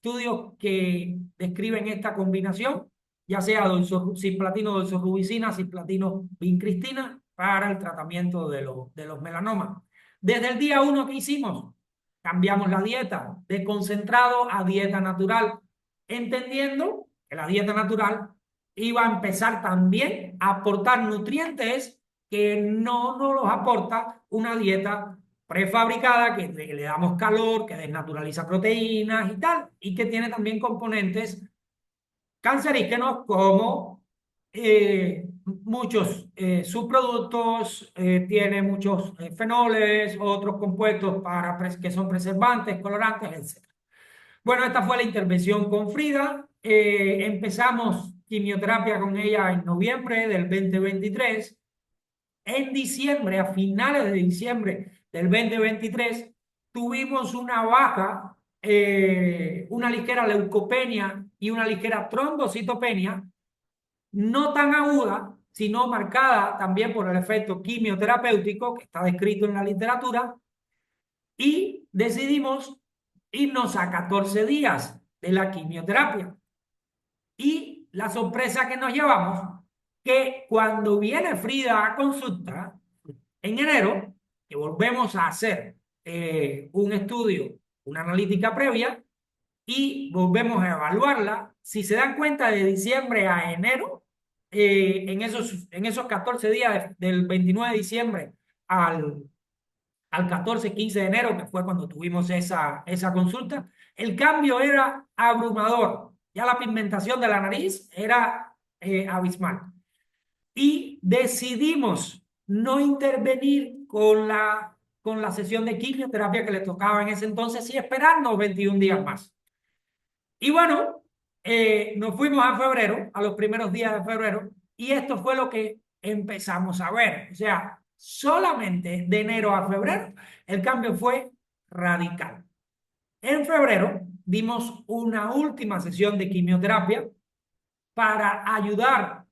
Estudios que describen esta combinación, ya sea cisplatino doxorubicina, cisplatino vincristina, para el tratamiento de los melanomas. Desde el día 1 que hicimos, cambiamos la dieta de concentrado a dieta natural, entendiendo que la dieta natural iba a empezar también a aportar nutrientes que no nos los aporta una dieta prefabricada, que le damos calor, que desnaturaliza proteínas y tal, y que tiene también componentes cancerígenos como muchos subproductos, tiene muchos fenoles, otros compuestos que son preservantes, colorantes, etc. Bueno, esta fue la intervención con Frida. Empezamos quimioterapia con ella en noviembre del 2023. En diciembre, a finales de diciembre del 2023, tuvimos una baja, una ligera leucopenia y una ligera trombocitopenia, no tan aguda, sino marcada también por el efecto quimioterapéutico que está descrito en la literatura, y decidimos irnos a 14 días de la quimioterapia. Y la sorpresa que nos llevamos, que cuando viene Frida a consulta, en enero, que volvemos a hacer un estudio, una analítica previa, y volvemos a evaluarla, si se dan cuenta de diciembre a enero, en esos 14 días del 29 de diciembre al 14-15 de enero, que fue cuando tuvimos esa consulta, el cambio era abrumador. Ya la pigmentación de la nariz era abismal. Y decidimos no intervenir con la sesión de quimioterapia que le tocaba en ese entonces y esperarnos 21 días más. Y bueno, nos fuimos a febrero, a los primeros días de febrero, y esto fue lo que empezamos a ver. O sea, solamente de enero a febrero el cambio fue radical. En febrero dimos una última sesión de quimioterapia para ayudar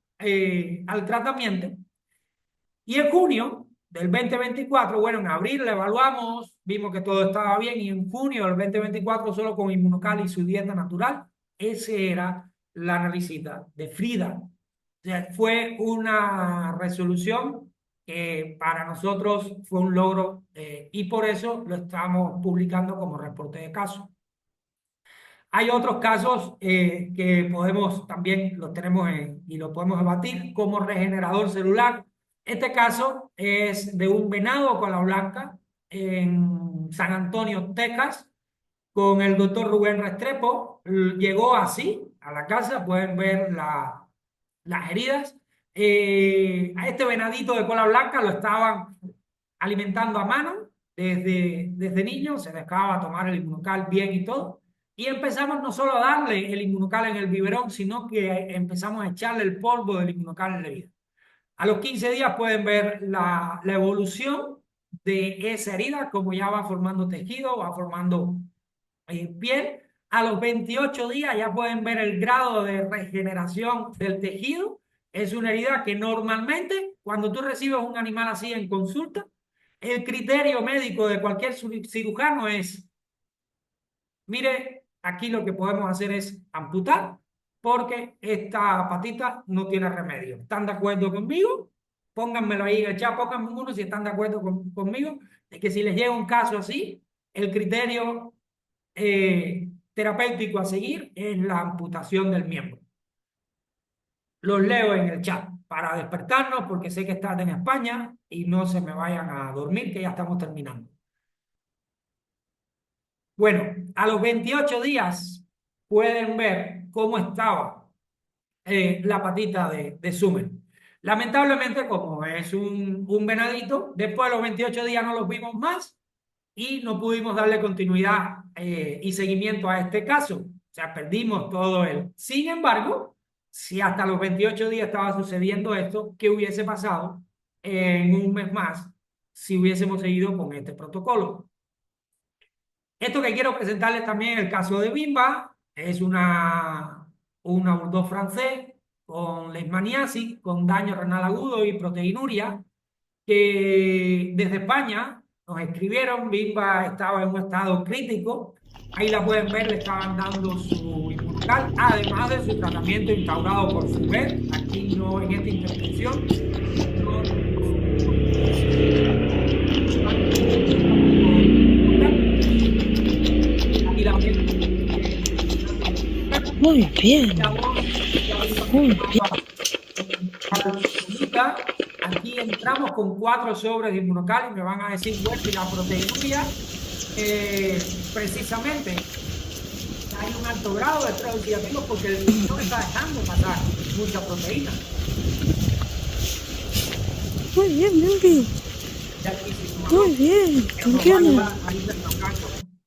al tratamiento. Y en junio del 2024, bueno, en abril la evaluamos, vimos que todo estaba bien, y en junio del 2024, solo con Inmunocal y su dieta natural, esa era la análisis de Frida. O sea, fue una resolución que para nosotros fue un logro, y por eso lo estamos publicando como reporte de caso. Hay otros casos que podemos también, los tenemos y lo podemos debatir, como regenerador celular. Este caso es de un venado cola blanca en San Antonio, Texas, con el doctor Rubén Restrepo. Llegó así a la casa, pueden ver las heridas. A este venadito de cola blanca lo estaban alimentando a mano desde niño, se dejaba tomar el inmunocal bien y todo. Y empezamos no solo a darle el inmunocal en el biberón, sino que empezamos a echarle el polvo del inmunocal en la herida. A los 15 días pueden ver la evolución de esa herida, como ya va formando tejido, va formando piel. A los 28 días ya pueden ver el grado de regeneración del tejido. Es una herida que normalmente, cuando tú recibes un animal así en consulta, el criterio médico de cualquier cirujano es: mire, aquí lo que podemos hacer es amputar porque esta patita no tiene remedio. ¿Están de acuerdo conmigo? Pónganmelo ahí en el chat, pónganme uno si están de acuerdo conmigo, de que si les llega un caso así, el criterio terapéutico a seguir es la amputación del miembro. Los leo en el chat para despertarnos porque sé que están en España y no se me vayan a dormir, que ya estamos terminando. Bueno, a los 28 días pueden ver cómo estaba la patita de Sumer. Lamentablemente, como es un venadito, después de los 28 días no los vimos más y no pudimos darle continuidad y seguimiento a este caso. O sea, perdimos todo el... Sin embargo, si hasta los 28 días estaba sucediendo esto, ¿qué hubiese pasado en un mes más si hubiésemos seguido con este protocolo? Esto que quiero presentarles también el caso de Bimba, es un bulldog francés con leishmaniasis, con daño renal agudo y proteinuria, que desde España nos escribieron. Bimba estaba en un estado crítico, ahí la pueden ver, le estaban dando su inmunocal, además de su tratamiento instaurado por su vez, aquí no en esta intervención, no, y la Muy bien, muy bien. Aquí entramos con 4 sobres de inmunocal y me van a decir, bueno, y la proteinuria, precisamente, hay un alto grado de estrés oxidativo porque el no está dejando pasar mucha proteína. Muy bien, Membi. Muy bien, funciona.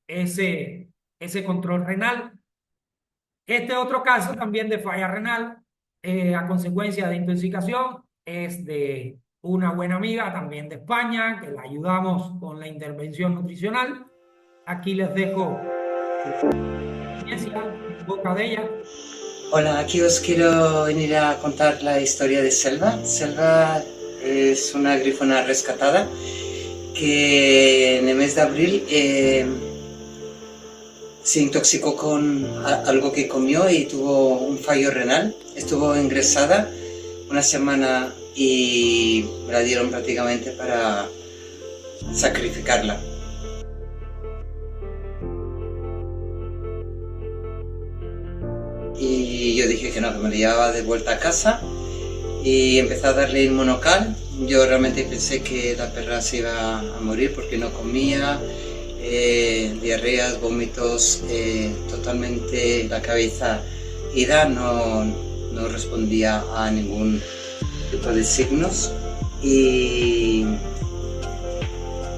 Ese control renal. Este otro caso también de falla renal a consecuencia de intoxicación es de una buena amiga también de España, que la ayudamos con la intervención nutricional. Aquí les dejo en boca de ella. Hola, aquí os quiero venir a contar la historia de Selva. Selva es una grifona rescatada que en el mes de abril se intoxicó con algo que comió y tuvo un fallo renal. Estuvo ingresada una semana y me la dieron prácticamente para sacrificarla. Y yo dije que no, que me la llevaba de vuelta a casa y empecé a darle inmunocal. Yo realmente pensé que la perra se iba a morir porque no comía, diarreas, vómitos, totalmente la cabeza ida, no respondía a ningún tipo de signos. Y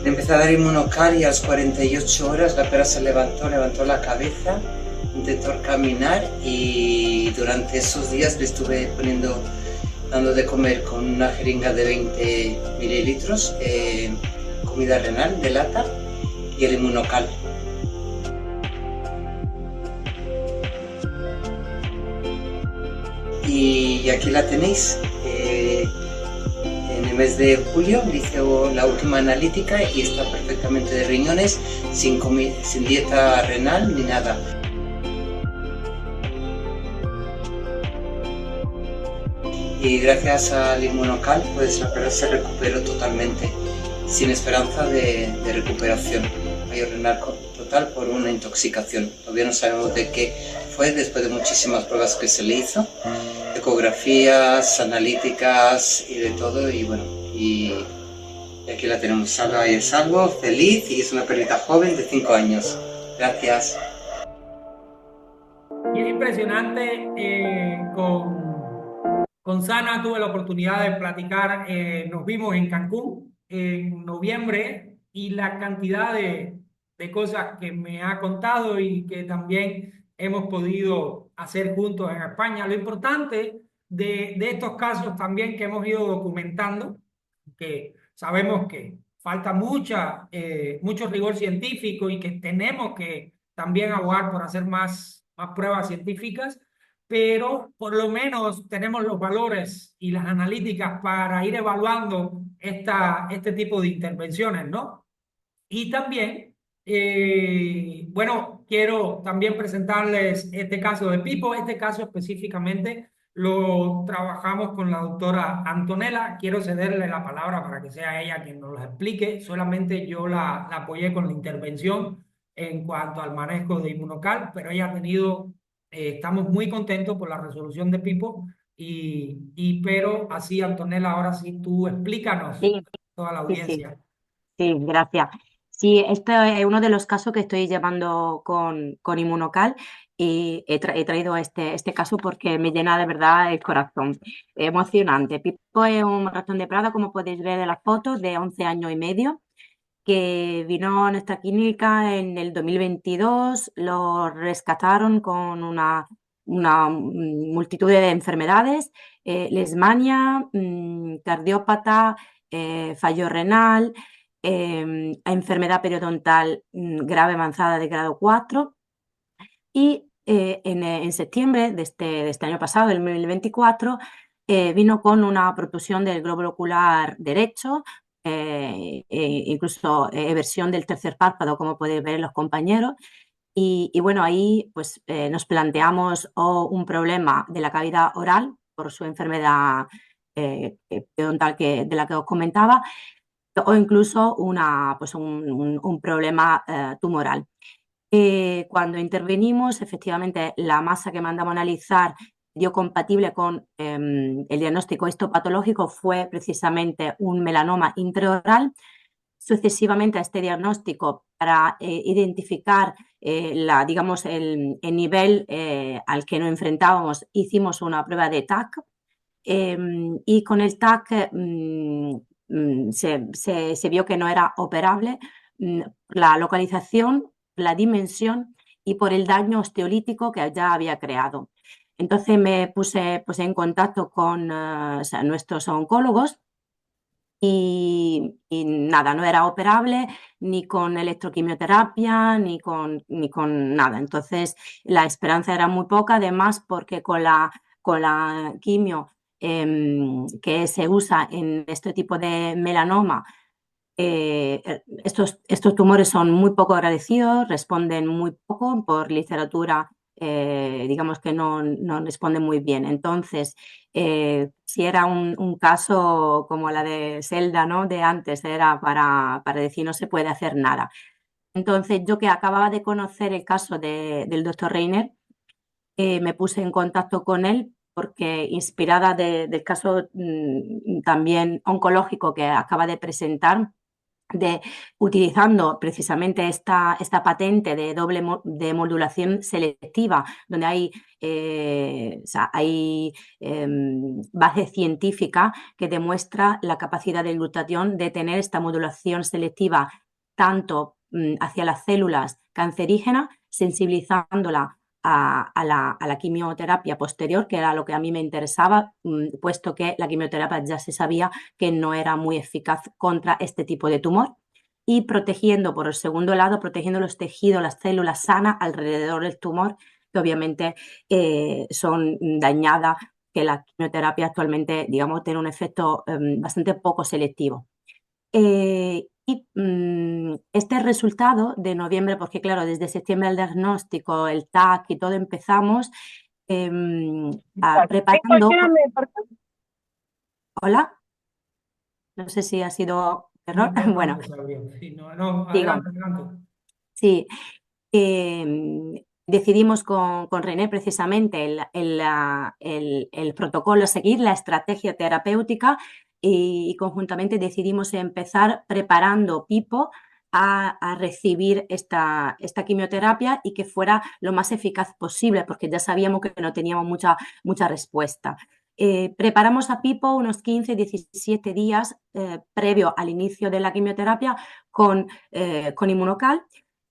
le empecé a dar inmunocal y a las 48 horas la perra se levantó la cabeza, intentó caminar y durante esos días le estuve dando de comer con una jeringa de 20 mililitros, comida renal de lata y el inmunocal. Y aquí la tenéis. En el mes de julio le hice la última analítica y está perfectamente de riñones, sin dieta renal ni nada. Y gracias al inmunocal, pues la perra se recuperó totalmente, sin esperanza de recuperación. Fallo renal total por una intoxicación. Todavía no sabemos de qué fue, después de muchísimas pruebas que se le hizo, ecografías, analíticas y de todo. Y bueno, y aquí la tenemos salva y a salvo, feliz, y es una perrita joven de 5 años. Gracias. Y es impresionante con Sana tuve la oportunidad de platicar, nos vimos en Cancún en noviembre y la cantidad de cosas que me ha contado y que también hemos podido hacer juntos en España. Lo importante de estos casos también que hemos ido documentando, que sabemos que falta mucho rigor científico y que tenemos que también abogar por hacer más pruebas científicas, pero por lo menos tenemos los valores y las analíticas para ir evaluando este tipo de intervenciones, ¿no? Y también, bueno, quiero también presentarles este caso de Pipo. Este caso específicamente lo trabajamos con la doctora Antonella. Quiero cederle la palabra para que sea ella quien nos lo explique. Solamente yo la apoyé con la intervención en cuanto al manejo de Inmunocal, pero ella ha tenido, estamos muy contentos por la resolución de Pipo, pero así, Antonella, ahora sí tú explícanos Sí, a toda la sí, sí. audiencia. Sí, gracias. Sí, este es uno de los casos que estoy llevando con Inmunocal y he traído este caso porque me llena de verdad el corazón. Emocionante. Pipo es un ratón de Prada, como podéis ver en las fotos, de 11 años y medio, que vino a nuestra clínica en el 2022. Lo rescataron con una multitud de enfermedades, leishmania, cardiópata, fallo renal, enfermedad periodontal grave avanzada de grado 4 y en septiembre de este año pasado, del 2024, vino con una protrusión del glóbulo ocular derecho, incluso eversión del tercer párpado, como podéis ver en los compañeros. Y bueno, ahí pues nos planteamos un problema de la cavidad oral por su enfermedad periodontal de la que os comentaba, o incluso pues un problema tumoral. Cuando intervenimos, efectivamente, la masa que mandamos a analizar dio compatible con el diagnóstico histopatológico, fue precisamente un melanoma intraoral. Sucesivamente a este diagnóstico, para identificar digamos, el nivel al que nos enfrentábamos, hicimos una prueba de TAC, y con el TAC se vio que no era operable, la localización, la dimensión y por el daño osteolítico que ya había creado. Entonces me puse pues, en contacto con o sea, nuestros oncólogos y nada, no era operable ni con electroquimioterapia ni con nada. Entonces la esperanza era muy poca, además porque con la quimio que se usa en este tipo de melanoma, estos tumores son muy poco agradecidos, responden muy poco por literatura, digamos que no responden muy bien. Entonces, si era un caso como la de Zelda, ¿no? De antes, era para decir no se puede hacer nada. Entonces, yo que acababa de conocer el caso del doctor Reiner, me puse en contacto con él porque inspirada del caso también oncológico que acaba de presentar, utilizando precisamente esta patente de modulación selectiva, donde hay base científica que demuestra la capacidad del glutatión de tener esta modulación selectiva tanto hacia las células cancerígenas, sensibilizándola a la quimioterapia posterior, que era lo que a mí me interesaba, puesto que la quimioterapia ya se sabía que no era muy eficaz contra este tipo de tumor, y protegiendo, por el segundo lado, protegiendo los tejidos, las células sanas alrededor del tumor, que obviamente son dañadas, que la quimioterapia actualmente, digamos, tiene un efecto bastante poco selectivo. Este resultado de noviembre, porque claro, desde septiembre el diagnóstico, el TAC y todo empezamos preparando... Hola, no sé si ha sido error. No, no, Bueno, no sabía. Sí, no, digo, adelante, adelante. sí, decidimos con René precisamente el protocolo a seguir, la estrategia terapéutica, y conjuntamente decidimos empezar preparando Pipo a recibir esta quimioterapia y que fuera lo más eficaz posible, porque ya sabíamos que no teníamos mucha respuesta. Preparamos a Pipo unos 15-17 días previo al inicio de la quimioterapia con Inmunocal.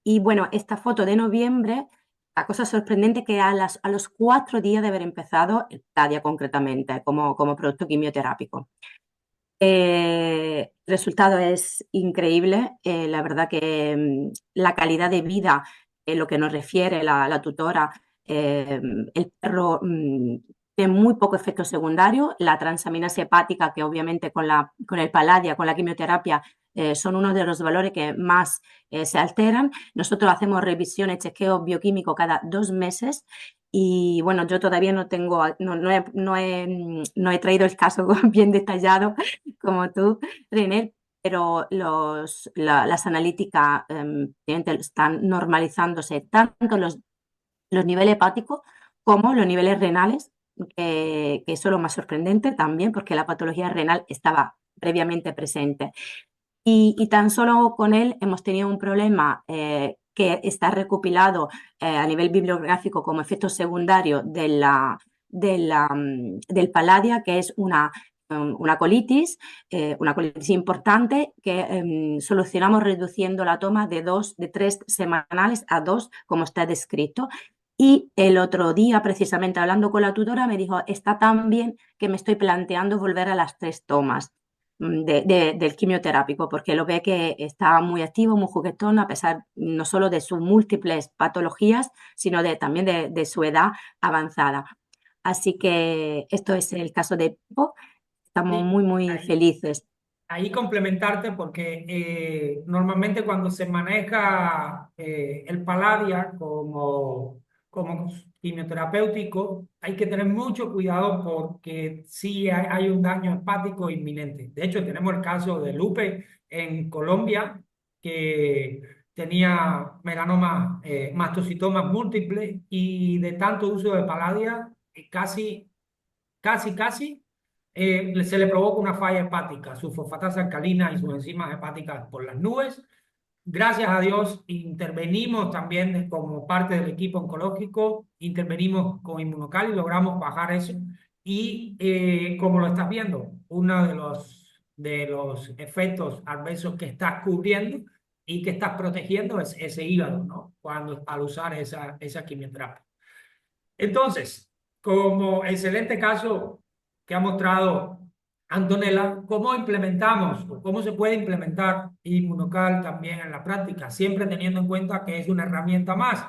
Y bueno, esta foto de noviembre, la cosa sorprendente que a los 4 días de haber empezado, el Tadia concretamente, como producto quimioterápico. El resultado es increíble. La verdad que la calidad de vida, lo que nos refiere la tutora, el perro tiene muy poco efecto secundario. La transaminasa hepática, que obviamente con el Palladia, con la quimioterapia, son uno de los valores que más se alteran. Nosotros hacemos revisiones, chequeo bioquímico cada 2 meses Y bueno, yo todavía no tengo, no he traído el caso bien detallado como tú, René, pero las analíticas están normalizándose tanto los niveles hepáticos como los niveles renales, que eso es lo más sorprendente también, porque la patología renal estaba previamente presente. Y tan solo con él hemos tenido un problema que está recopilado a nivel bibliográfico como efecto secundario del Palladia, que es una colitis importante que solucionamos reduciendo la toma de 3 semanales a 2, como está descrito. Y el otro día, precisamente hablando con la tutora, me dijo, está tan bien que me estoy planteando volver a las 3 tomas del quimioterápico, porque lo ve que está muy activo, muy juguetón, a pesar no solo de sus múltiples patologías, sino también de su edad avanzada. Así que esto es el caso de Pipo. Estamos Sí, muy felices. ahí complementarte porque normalmente cuando se maneja el Palladia como quimioterapéutico hay que tener mucho cuidado porque sí hay un daño hepático inminente. De hecho, tenemos el caso de Lupe en Colombia que tenía melanoma, mastocitomas múltiples y de tanto uso de Palladia casi se le provoca una falla hepática, su fosfatasa alcalina y sus enzimas hepáticas por las nubes. Gracias a Dios intervenimos también como parte del equipo oncológico, intervenimos con Inmunocal y logramos bajar eso. Y como lo estás viendo, uno de los efectos adversos que estás cubriendo y que estás protegiendo es ese hígado, ¿no? Al usar esa quimioterapia. Entonces, como excelente caso que ha mostrado Antonella, ¿cómo implementamos o cómo se puede implementar Inmunocal también en la práctica? Siempre teniendo en cuenta que es una herramienta más.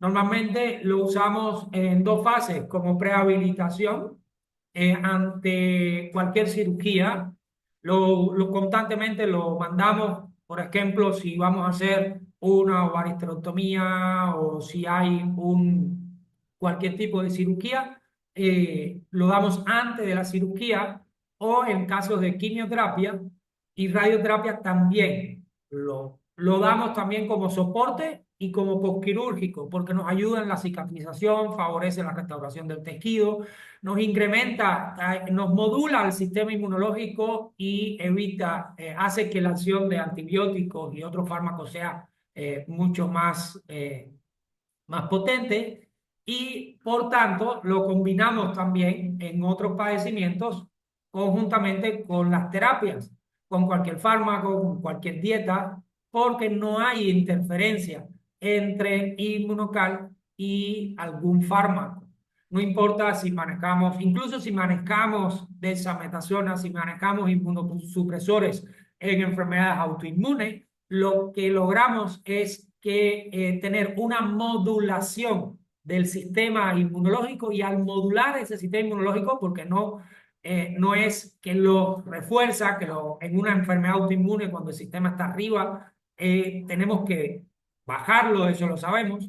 Normalmente lo usamos en 2 fases, como prehabilitación ante cualquier cirugía. Constantemente lo mandamos, por ejemplo, si vamos a hacer una ovaristerectomía o si hay cualquier tipo de cirugía, lo damos antes de la cirugía o en casos de quimioterapia y radioterapia también. Lo damos también como soporte y como postquirúrgico porque nos ayuda en la cicatrización, favorece la restauración del tejido, nos incrementa, nos modula el sistema inmunológico y evita, hace que la acción de antibióticos y otros fármacos sea mucho más potente y por tanto lo combinamos también en otros padecimientos conjuntamente con las terapias, con cualquier fármaco, con cualquier dieta, porque no hay interferencia entre Inmunocal y algún fármaco. No importa si manejamos, incluso si manejamos desametasona, si manejamos inmunosupresores en enfermedades autoinmunes, lo que logramos es que tener una modulación del sistema inmunológico y al modular ese sistema inmunológico, porque no es que lo refuerza, en una enfermedad autoinmune cuando el sistema está arriba, tenemos que bajarlo, eso lo sabemos,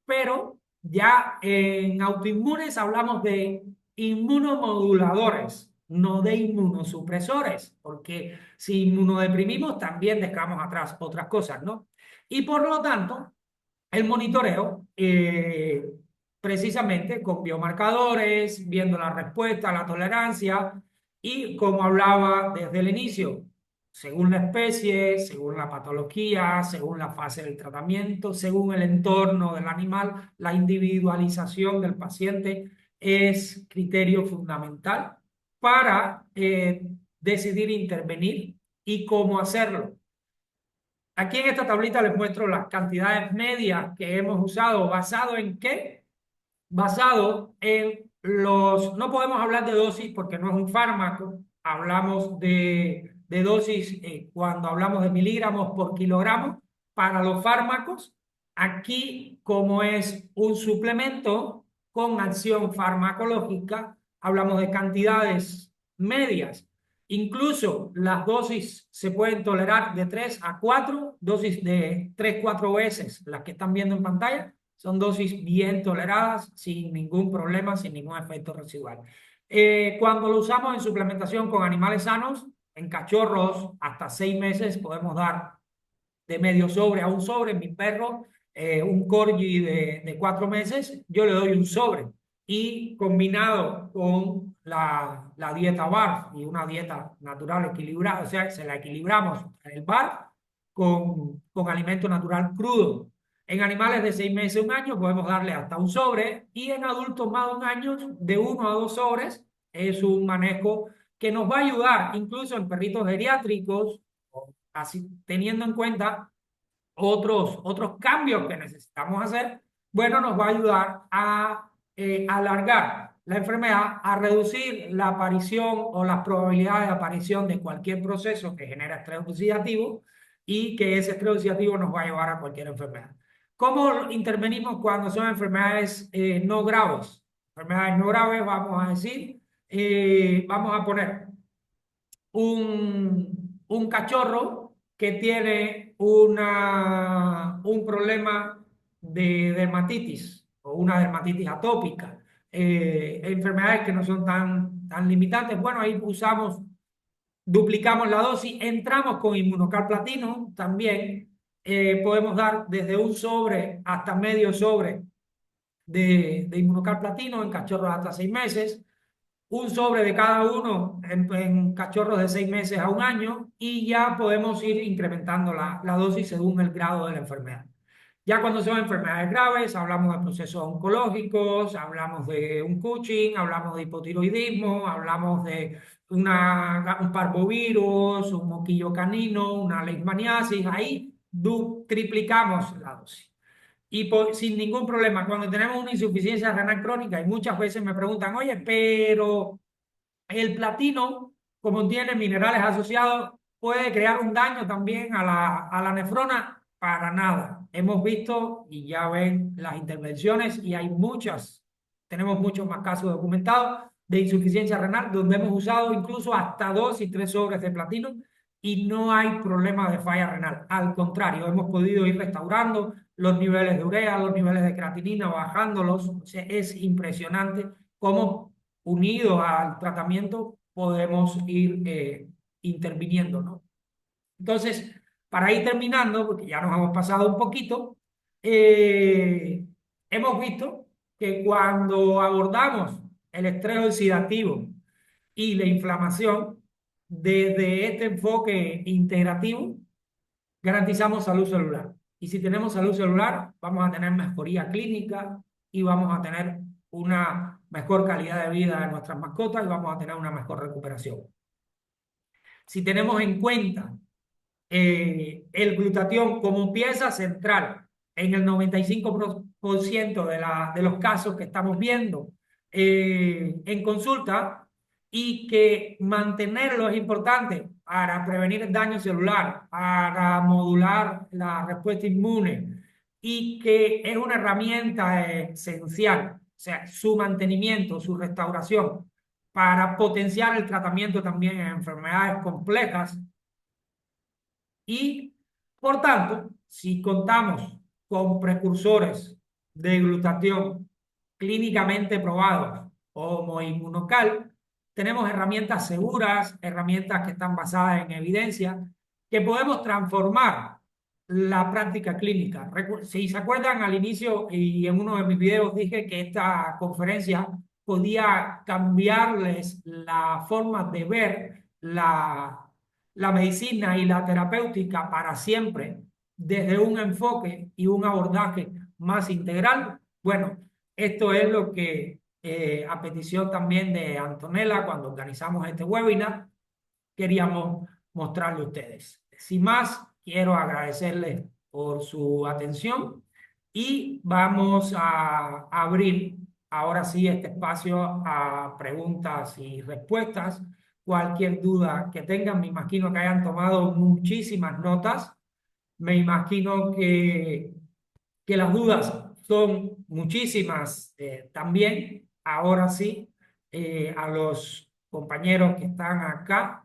pero ya en autoinmunes hablamos de inmunomoduladores, no de inmunosupresores, porque si inmunodeprimimos también dejamos atrás otras cosas, ¿no? Y por lo tanto, el monitoreo, precisamente con biomarcadores, viendo la respuesta, la tolerancia, y como hablaba desde el inicio, según la especie, según la patología, según la fase del tratamiento, según el entorno del animal, la individualización del paciente es criterio fundamental para decidir intervenir y cómo hacerlo. Aquí en esta tablita les muestro las cantidades medias que hemos usado. ¿Basado en qué? Basado en no podemos hablar de dosis porque no es un fármaco. Hablamos de dosis cuando hablamos de miligramos por kilogramo para los fármacos. Aquí, como es un suplemento con acción farmacológica, hablamos de cantidades medias. Incluso las dosis se pueden tolerar de 3 a 4, dosis de 3-4 veces las que están viendo en pantalla, Son dosis bien toleradas, sin ningún problema, sin ningún efecto residual. Cuando lo usamos en suplementación con animales sanos, en cachorros, hasta 6 meses podemos dar de medio sobre a un sobre. Mi perro, un corgi de 4 meses, yo le doy un sobre. Y combinado con la dieta BARF y una dieta natural equilibrada, o sea, se la equilibramos en el BARF con alimento natural crudo. En animales de 6 meses a un año podemos darle hasta un sobre, y en adultos más de un año de 1 a 2 sobres. Es un manejo que nos va a ayudar incluso en perritos geriátricos, así teniendo en cuenta otros cambios que necesitamos hacer. Bueno, nos va a ayudar a alargar la enfermedad, a reducir la aparición o las probabilidades de aparición de cualquier proceso que genera estrés oxidativo, y que ese estrés oxidativo nos va a llevar a cualquier enfermedad. ¿Cómo intervenimos cuando son enfermedades no graves? Enfermedades no graves, vamos a decir, vamos a poner un cachorro que tiene un problema de dermatitis o una dermatitis atópica, enfermedades que no son tan limitantes. Bueno, ahí duplicamos la dosis, entramos con Inmunocal Platino también. Podemos dar desde un sobre hasta medio sobre de Inmunocal Platino en cachorros hasta 6 meses, un sobre de cada uno en cachorros de 6 meses a un año, y ya podemos ir incrementando la dosis según el grado de la enfermedad. Ya cuando son enfermedades graves, hablamos de procesos oncológicos, hablamos de un Cushing, hablamos de hipotiroidismo, hablamos de un parvovirus, un moquillo canino, una leishmaniasis. Ahí triplicamos la dosis. Y sin ningún problema. Cuando tenemos una insuficiencia renal crónica, y muchas veces me preguntan, oye, pero el platino, como tiene minerales asociados, puede crear un daño también a la nefrona. Para nada. Hemos visto y ya ven las intervenciones, y hay tenemos muchos más casos documentados de insuficiencia renal donde hemos usado incluso hasta 2 y 3 sobres de platino, y no hay problema de falla renal. Al contrario, hemos podido ir restaurando los niveles de urea, los niveles de creatinina, bajándolos. O sea, es impresionante cómo, unidos al tratamiento, podemos ir interviniendo, ¿no? Entonces, para ir terminando, porque ya nos hemos pasado un poquito, hemos visto que cuando abordamos el estrés oxidativo y la inflamación desde este enfoque integrativo, garantizamos salud celular. Y si tenemos salud celular, vamos a tener mejoría clínica, y vamos a tener una mejor calidad de vida de nuestras mascotas, y vamos a tener una mejor recuperación. Si tenemos en cuenta el glutatión como pieza central en el 95% de los casos que estamos viendo en consulta, y que mantenerlo es importante para prevenir el daño celular, para modular la respuesta inmune, y que es una herramienta esencial, o sea, su mantenimiento, su restauración, para potenciar el tratamiento también en enfermedades complejas. Y, por tanto, si contamos con precursores de glutatión clínicamente probados como Inmunocal, tenemos herramientas seguras, herramientas que están basadas en evidencia, que podemos transformar la práctica clínica. Si se acuerdan, al inicio y en uno de mis videos dije que esta conferencia podía cambiarles la forma de ver la medicina y la terapéutica para siempre, desde un enfoque y un abordaje más integral. Bueno, esto es lo que, a petición también de Antonella, cuando organizamos este webinar, queríamos mostrarle a ustedes. Sin más, quiero agradecerles por su atención, y vamos a abrir ahora sí este espacio a preguntas y respuestas. Cualquier duda que tengan, me imagino que hayan tomado muchísimas notas, me imagino que las dudas son muchísimas también. Ahora sí, a los compañeros que están acá,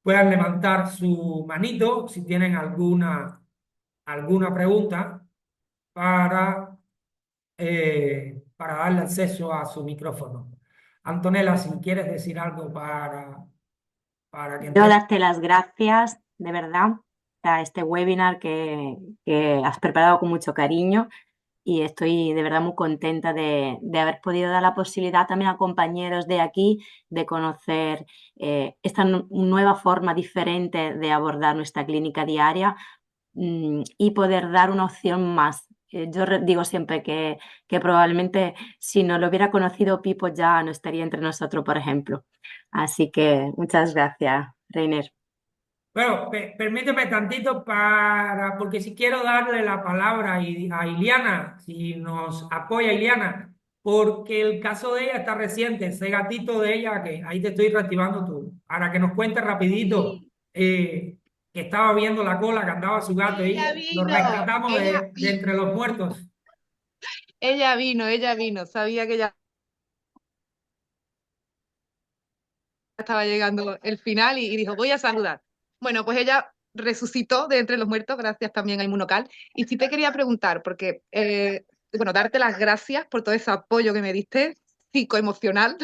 puedan levantar su manito si tienen alguna pregunta. para, para darle acceso a su micrófono. Antonella, si quieres decir algo para que Quiero entremos. darte las gracias, de verdad, a este webinar que has preparado con mucho cariño y estoy de verdad muy contenta de haber podido dar la posibilidad también a compañeros de aquí de conocer esta nueva forma diferente de abordar nuestra clínica diaria y poder dar una opción más. Yo digo siempre que probablemente si no lo hubiera conocido Pipo ya no estaría entre nosotros, por ejemplo. Así que muchas gracias, Reiner. Bueno, permíteme tantito porque si quiero darle la palabra a Iliana, si nos apoya Iliana, porque el caso de ella está reciente, ese gatito de ella, que ahí te estoy reactivando tú, para que nos cuente rapidito, que estaba viendo la cola que andaba su gato Ella y lo vino, rescatamos de entre los muertos. ella vino, sabía que ya estaba llegando el final y dijo, voy a saludar. Bueno, pues ella resucitó de entre los muertos, gracias también a Inmunocal. Y sí te quería preguntar, porque, bueno, darte las gracias por todo ese apoyo que me diste, psicoemocional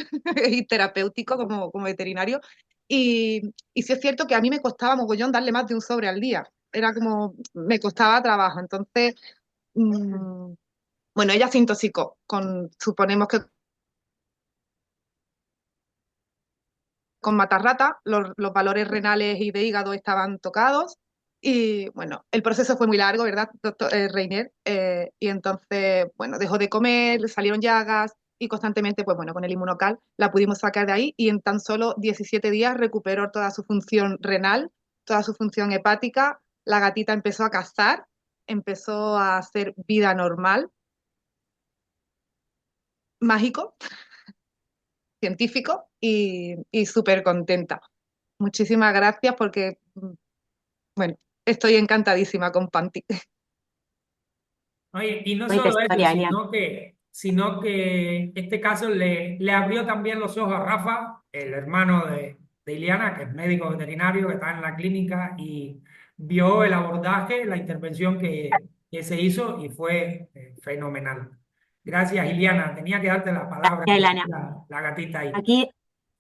y terapéutico como veterinario. Y sí es cierto que a mí me costaba mogollón darle más de un sobre al día. Era como, me costaba trabajo. Entonces, bueno, ella se intoxicó suponemos que con Matarrata, los valores renales y de hígado estaban tocados. Y bueno, el proceso fue muy largo, ¿verdad, doctor Reiner? Y entonces, bueno, dejó de comer, le salieron llagas y constantemente, pues bueno, con el Inmunocal la pudimos sacar de ahí y en tan solo 17 días recuperó toda su función renal, toda su función hepática. La gatita empezó a cazar, empezó a hacer vida normal, mágico, científico y súper contenta. Muchísimas gracias porque, bueno, estoy encantadísima con Panti. Oye, y no Bonita solo eso, historia, Elian. sino que este caso le abrió también los ojos a Rafa, el hermano de Iliana, que es médico veterinario, que está en la clínica y vio el abordaje, la intervención que se hizo y fue fenomenal. Gracias, Iliana. Tenía que darte la palabra, Gracias, Elena. la gatita ahí. Aquí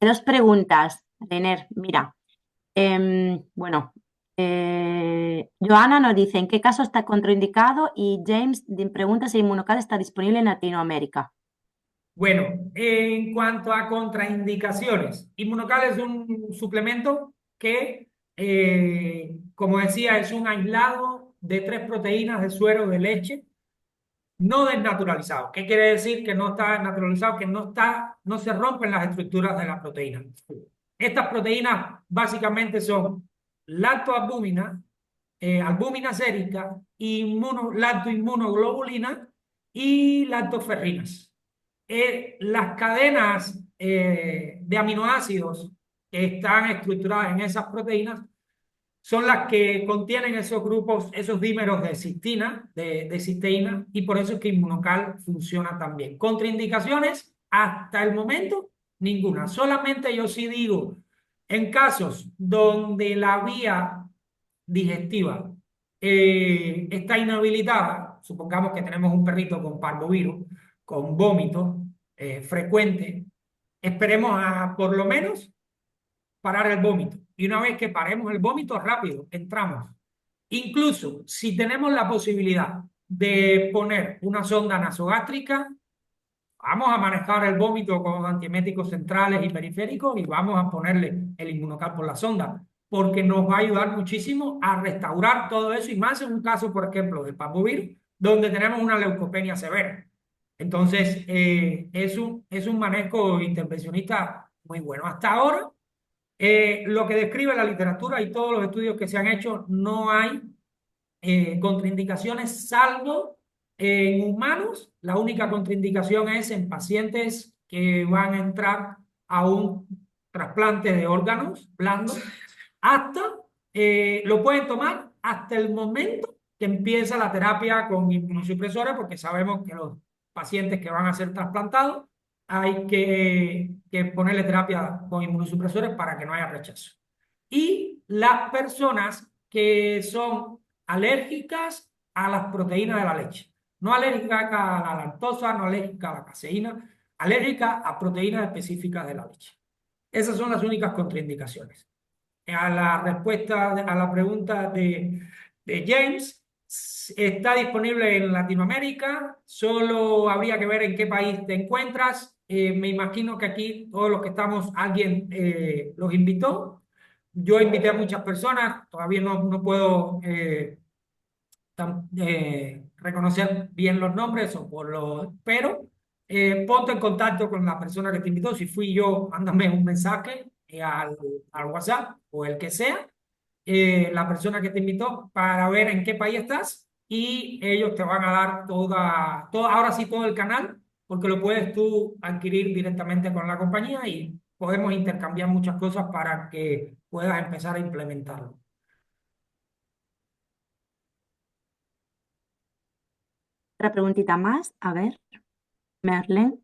dos preguntas, Reiner. Mira, bueno, Joana nos dice en qué caso está contraindicado y James pregunta si Inmunocal está disponible en Latinoamérica. Bueno, en cuanto a contraindicaciones, Inmunocal es un suplemento que, como decía, es un aislado de 3 proteínas de suero de leche no desnaturalizado. ¿Qué quiere decir que no está naturalizado? Que no se rompen las estructuras de la proteína. Estas proteínas básicamente son lactoalbúmina, albúmina sérica, lactoinmunoglobulina y lactoferrinas. Las cadenas de aminoácidos que están estructuradas en esas proteínas son las que contienen esos grupos, esos dímeros de cistina, de cisteína, y por eso es que Inmunocal funciona tan bien. Contraindicaciones, hasta el momento, ninguna. Solamente yo sí digo, en casos donde la vía digestiva está inhabilitada, supongamos que tenemos un perrito con parvovirus, con vómito frecuente, esperemos a por lo menos parar el vómito. Y una vez que paremos el vómito, rápido, entramos. Incluso si tenemos la posibilidad de poner una sonda nasogástrica, vamos a manejar el vómito con antieméticos centrales y periféricos y vamos a ponerle el Inmunocal por la sonda, porque nos va a ayudar muchísimo a restaurar todo eso y más en un caso, por ejemplo, de parvovirus, donde tenemos una leucopenia severa. Entonces, es un manejo intervencionista muy bueno. Hasta ahora, lo que describe la literatura y todos los estudios que se han hecho, no hay contraindicaciones, salvo en humanos. La única contraindicación es en pacientes que van a entrar a un trasplante de órganos blandos, hasta lo pueden tomar hasta el momento que empieza la terapia con inmunosupresores, porque sabemos que los pacientes que van a ser trasplantados hay que ponerle terapia con inmunosupresores para que no haya rechazo. Y las personas que son alérgicas a las proteínas de la leche. No alérgica a la lactosa, no alérgica a la caseína, alérgica a proteínas específicas de la leche. Esas son las únicas contraindicaciones. A la respuesta a la pregunta de James, está disponible en Latinoamérica, solo habría que ver en qué país te encuentras. Me imagino que aquí todos los que estamos, alguien los invitó. Yo invité a muchas personas, todavía no puedo reconocer bien los nombres pero ponte en contacto con la persona que te invitó. Si fui yo, mándame un mensaje al WhatsApp o el que sea, la persona que te invitó, para ver en qué país estás, y ellos te van a dar ahora sí todo el canal, porque lo puedes tú adquirir directamente con la compañía y podemos intercambiar muchas cosas para que puedas empezar a implementarlo. Otra preguntita más, a ver, Merlin.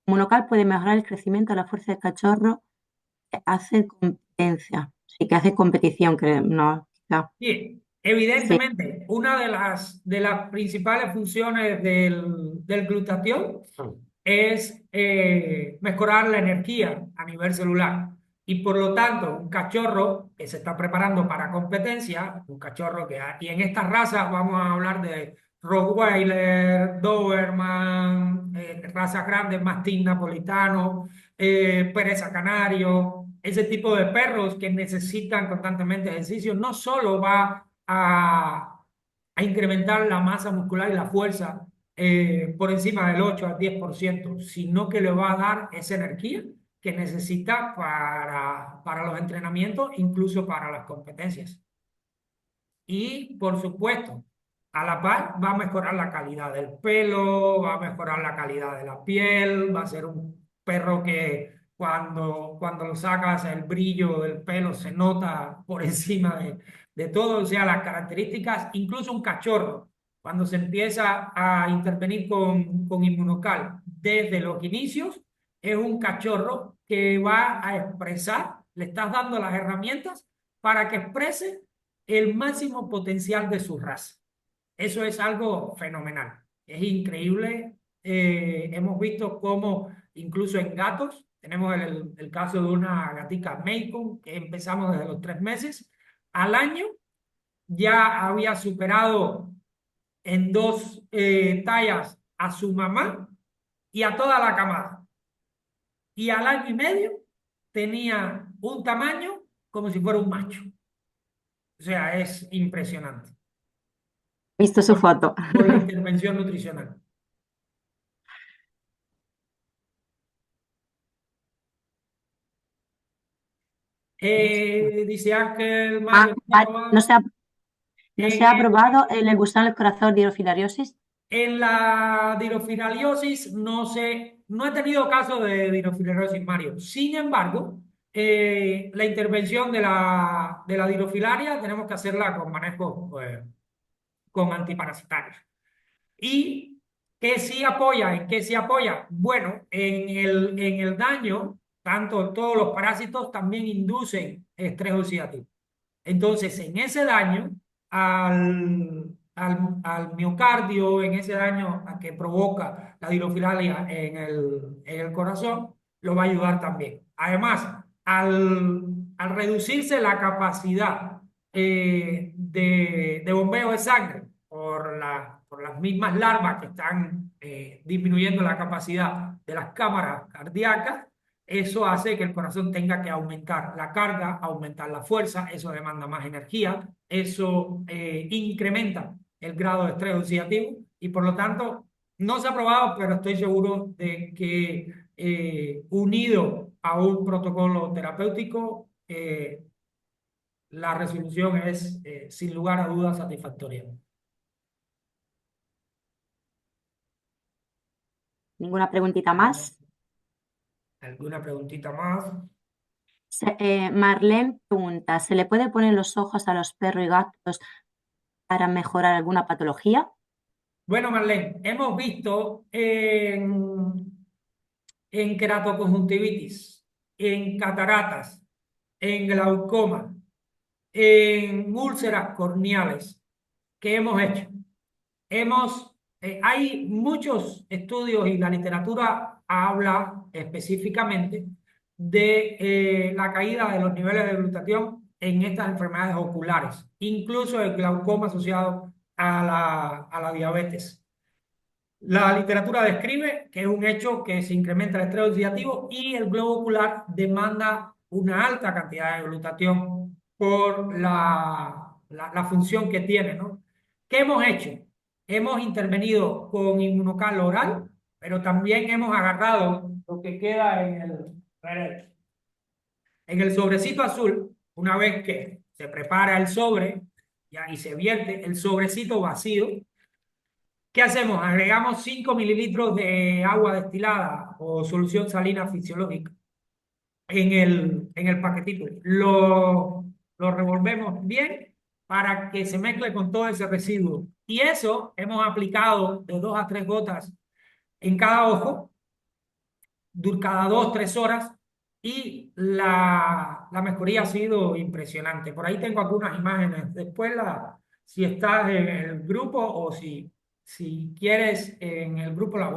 Monocal puede mejorar el crecimiento, la fuerza del cachorro, hace competencia. Sí, que hace competición, creo, no, quizá. Bien, Sí, evidentemente, una de las principales funciones del glutatión es mejorar la energía a nivel celular. Y por lo tanto, un cachorro que se está preparando para competencia, un cachorro y en estas razas vamos a hablar de Rottweiler, Doberman, razas grandes, mastín napolitano, pereza canario, ese tipo de perros que necesitan constantemente ejercicio, no solo va a incrementar la masa muscular y la fuerza por encima del 8 al 10%, sino que le va a dar esa energía que necesita para los entrenamientos, incluso para las competencias. Y por supuesto, a la par va a mejorar la calidad del pelo, va a mejorar la calidad de la piel, va a ser un perro que cuando lo sacas el brillo del pelo se nota por encima de todo, o sea, las características, incluso un cachorro, cuando se empieza a intervenir con Inmunocal desde los inicios, es un cachorro que va a expresar, le estás dando las herramientas para que exprese el máximo potencial de su raza. Eso es algo fenomenal, es increíble. Hemos visto cómo incluso en gatos, tenemos el caso de una gatica Macon que empezamos desde los 3 meses, al año ya había superado en 2 tallas a su mamá y a toda la camada. Y al año y medio tenía un tamaño como si fuera un macho. O sea, es impresionante. he visto su foto. Por la intervención nutricional. Dice Ángel Mario, No se ha aprobado el gusano del corazón de hidrofilariosis. en la dirofilariasis no he tenido caso de dirofilariasis, Mario. Sin embargo, la intervención de la dirofilaria tenemos que hacerla con manejo con antiparasitarios. ¿Y qué sí apoya? ¿En qué sí apoya? Bueno, en el daño, todos los parásitos también inducen estrés oxidativo. Entonces, en ese daño al miocardio, en ese daño que provoca la dirofilaria en el corazón, lo va a ayudar también. Además, al reducirse la capacidad de bombeo de sangre por las mismas larvas que están disminuyendo la capacidad de las cámaras cardíacas, eso hace que el corazón tenga que aumentar la carga, aumentar la fuerza, eso demanda más energía, eso incrementa el grado de estrés oxidativo y por lo tanto no se ha probado, pero estoy seguro de que unido a un protocolo terapéutico, la resolución es sin lugar a dudas satisfactoria. ¿Ninguna preguntita más? ¿Alguna preguntita más? Marlene pregunta, ¿se le puede poner los ojos a los perros y gatos para mejorar alguna patología? Bueno, Marlene, hemos visto en queratoconjuntivitis, en cataratas, en glaucoma, en úlceras corneales. ¿Qué hemos hecho? Hemos Hay muchos estudios y la literatura habla específicamente de la caída de los niveles de glutatión en estas enfermedades oculares, incluso el glaucoma asociado a la diabetes. La literatura describe que es un hecho que se incrementa el estrés oxidativo y el globo ocular demanda una alta cantidad de glutatión por la función que tiene, ¿no? ¿Qué hemos hecho? Hemos intervenido con inmunocal oral, pero también hemos agarrado lo que queda en el sobrecito azul, una vez que se prepara el sobre ya, y se vierte el sobrecito vacío. ¿Qué hacemos? Agregamos 5 mililitros de agua destilada o solución salina fisiológica en el paquetito. Lo revolvemos bien para que se mezcle con todo ese residuo. Y eso hemos aplicado de 2 a 3 gotas en cada ojo, cada 2, 3 horas, y la mejoría ha sido impresionante. Por ahí tengo algunas imágenes. Después, si estás en el grupo o si quieres en el grupo, las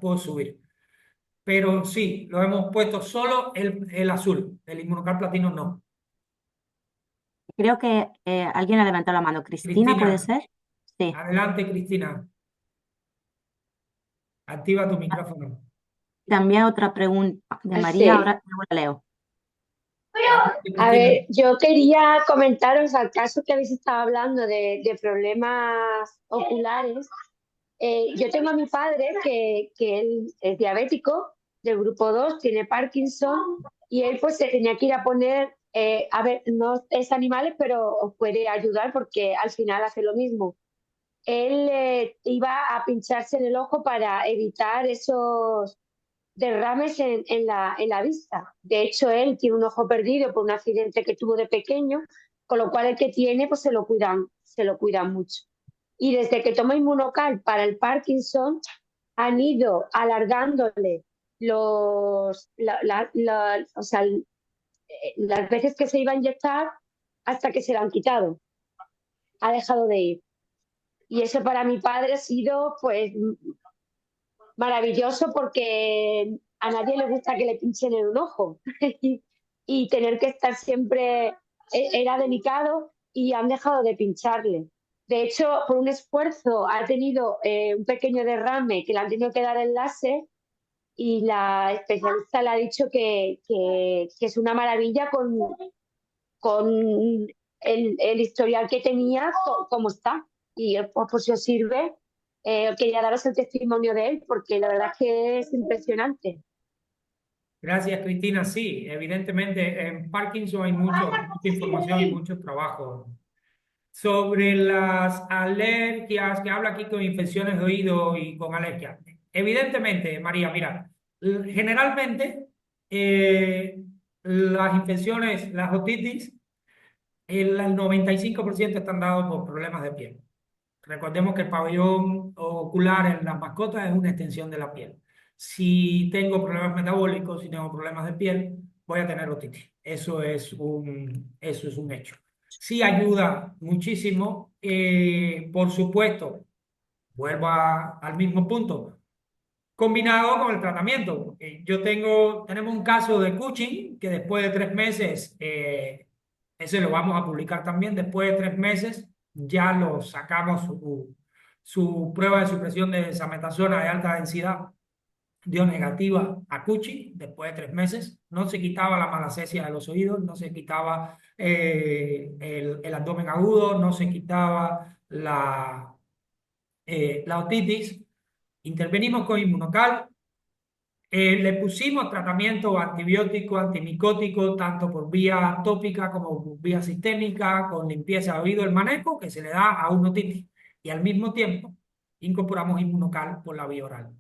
puedo subir. Pero sí, lo hemos puesto solo el azul, el inmunocal platino no. Creo que alguien ha levantado la mano. Cristina, ¿puede Cristina, ser? Sí. adelante, Cristina. Activa tu micrófono. También otra pregunta de María, Sí. ahora la leo. Adelante, A ver, Cristina. yo quería comentaros al caso que habéis estado hablando de problemas oculares. Yo tengo a mi padre que él es diabético del grupo 2, tiene Parkinson y él pues se tenía que ir a poner, a ver, no es animales, pero os puede ayudar porque al final hace lo mismo. Él iba a pincharse en el ojo para evitar esos derrames en la vista. De hecho, él tiene un ojo perdido por un accidente que tuvo de pequeño, con lo cual el que tiene, pues se lo cuidan mucho. Y desde que toma Inmunocal para el Parkinson, han ido alargándole o sea, las veces que se iba a inyectar hasta que se la han quitado. Ha dejado de ir. Y eso para mi padre ha sido, pues, maravilloso porque a nadie le gusta que le pinchen en un ojo y tener que estar siempre era delicado y han dejado de pincharle. De hecho, por un esfuerzo ha tenido un pequeño derrame que le han tenido que dar el láser y la especialista le ha dicho que es una maravilla con el historial que tenía, cómo está. Y pues si os sirve, quería daros el testimonio de él porque la verdad es que es impresionante. Gracias, Cristina. Sí, evidentemente en Parkinson hay mucha información y mucho trabajo. Sobre las alergias, que habla aquí con infecciones de oído y con alergias. Evidentemente, María, mira, generalmente las infecciones, las otitis, el 95% están dados por problemas de piel. Recordemos que el pabellón ocular en las mascotas es una extensión de la piel. Si tengo problemas metabólicos, si tengo problemas de piel, voy a tener otitis. Eso es un hecho. Sí ayuda muchísimo. Por supuesto, vuelvo al mismo punto, combinado con el tratamiento. Tenemos un caso de Cushing que después de 3 meses, ese lo vamos a publicar también, después de 3 meses ya lo sacamos su prueba de supresión de desametasona de alta densidad, dio negativa a Cushing después de 3 meses, no se quitaba la malacesia de los oídos, no se quitaba el abdomen agudo, no se quitaba la otitis. Intervenimos con Inmunocal, le pusimos tratamiento antibiótico, antimicótico, tanto por vía tópica como por vía sistémica, con limpieza de oído, el manejo que se le da a un otitis. Y al mismo tiempo incorporamos Inmunocal por la vía oral.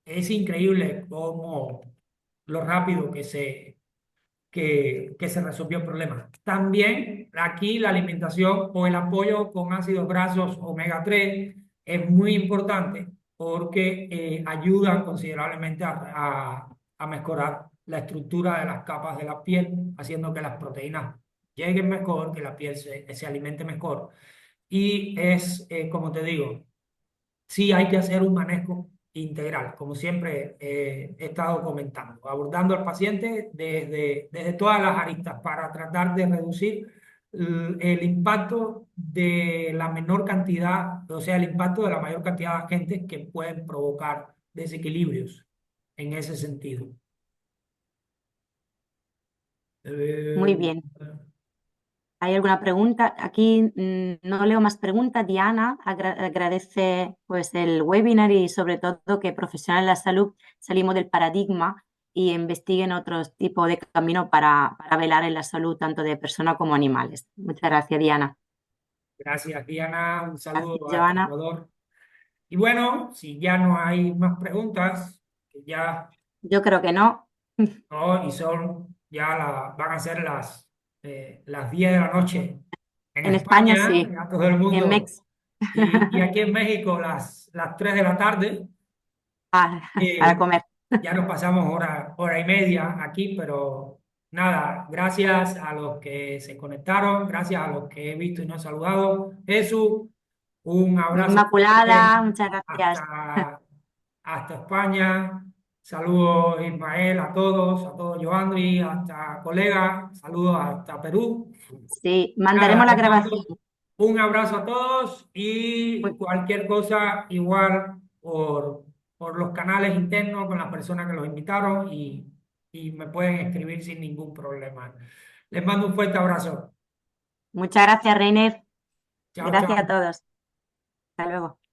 Es increíble cómo lo rápido que se resolvió el problema. También aquí la alimentación o el apoyo con ácidos grasos omega 3 es muy importante porque ayudan considerablemente a mejorar la estructura de las capas de la piel, haciendo que las proteínas lleguen mejor, que la piel se alimente mejor. Y es, como te digo, sí hay que hacer un manejo integral, como siempre he estado comentando, abordando al paciente desde todas las aristas para tratar de reducir el impacto de la menor cantidad, o sea, el impacto de la mayor cantidad de agentes que pueden provocar desequilibrios en ese sentido. Muy Eh, bien. ¿Hay alguna pregunta? Aquí no leo más preguntas. Diana agradece pues, el webinar y sobre todo que profesionales de la salud salimos del paradigma y investiguen otros tipos de camino para velar en la salud tanto de personas como animales. Muchas gracias, Diana. Gracias, Diana. Un Gracias, saludo hasta Joana. Ecuador. Y bueno, si ya no hay más preguntas, que ya Yo creo que no. no, y son van a ser las 10 de la noche en En España España, sí, ya todo el en mundo, Mex. y aquí en México las 3 de la tarde. Para Eh, comer. ya nos pasamos hora y media aquí, pero nada, gracias a los que se conectaron, gracias a los que he visto y no he saludado. Jesús, un abrazo fuerte Inmaculada, muchas gracias. hasta España. Saludos Ismael a todos Joandri, hasta colega, saludos hasta Perú. Sí, Nada, mandaremos la les grabación. mando un abrazo a todos y cualquier cosa igual por los canales internos con las personas que los invitaron y me pueden escribir sin ningún problema. Les mando un fuerte abrazo. Muchas gracias, Reiner. Chao, Gracias a chao. todos. Hasta luego.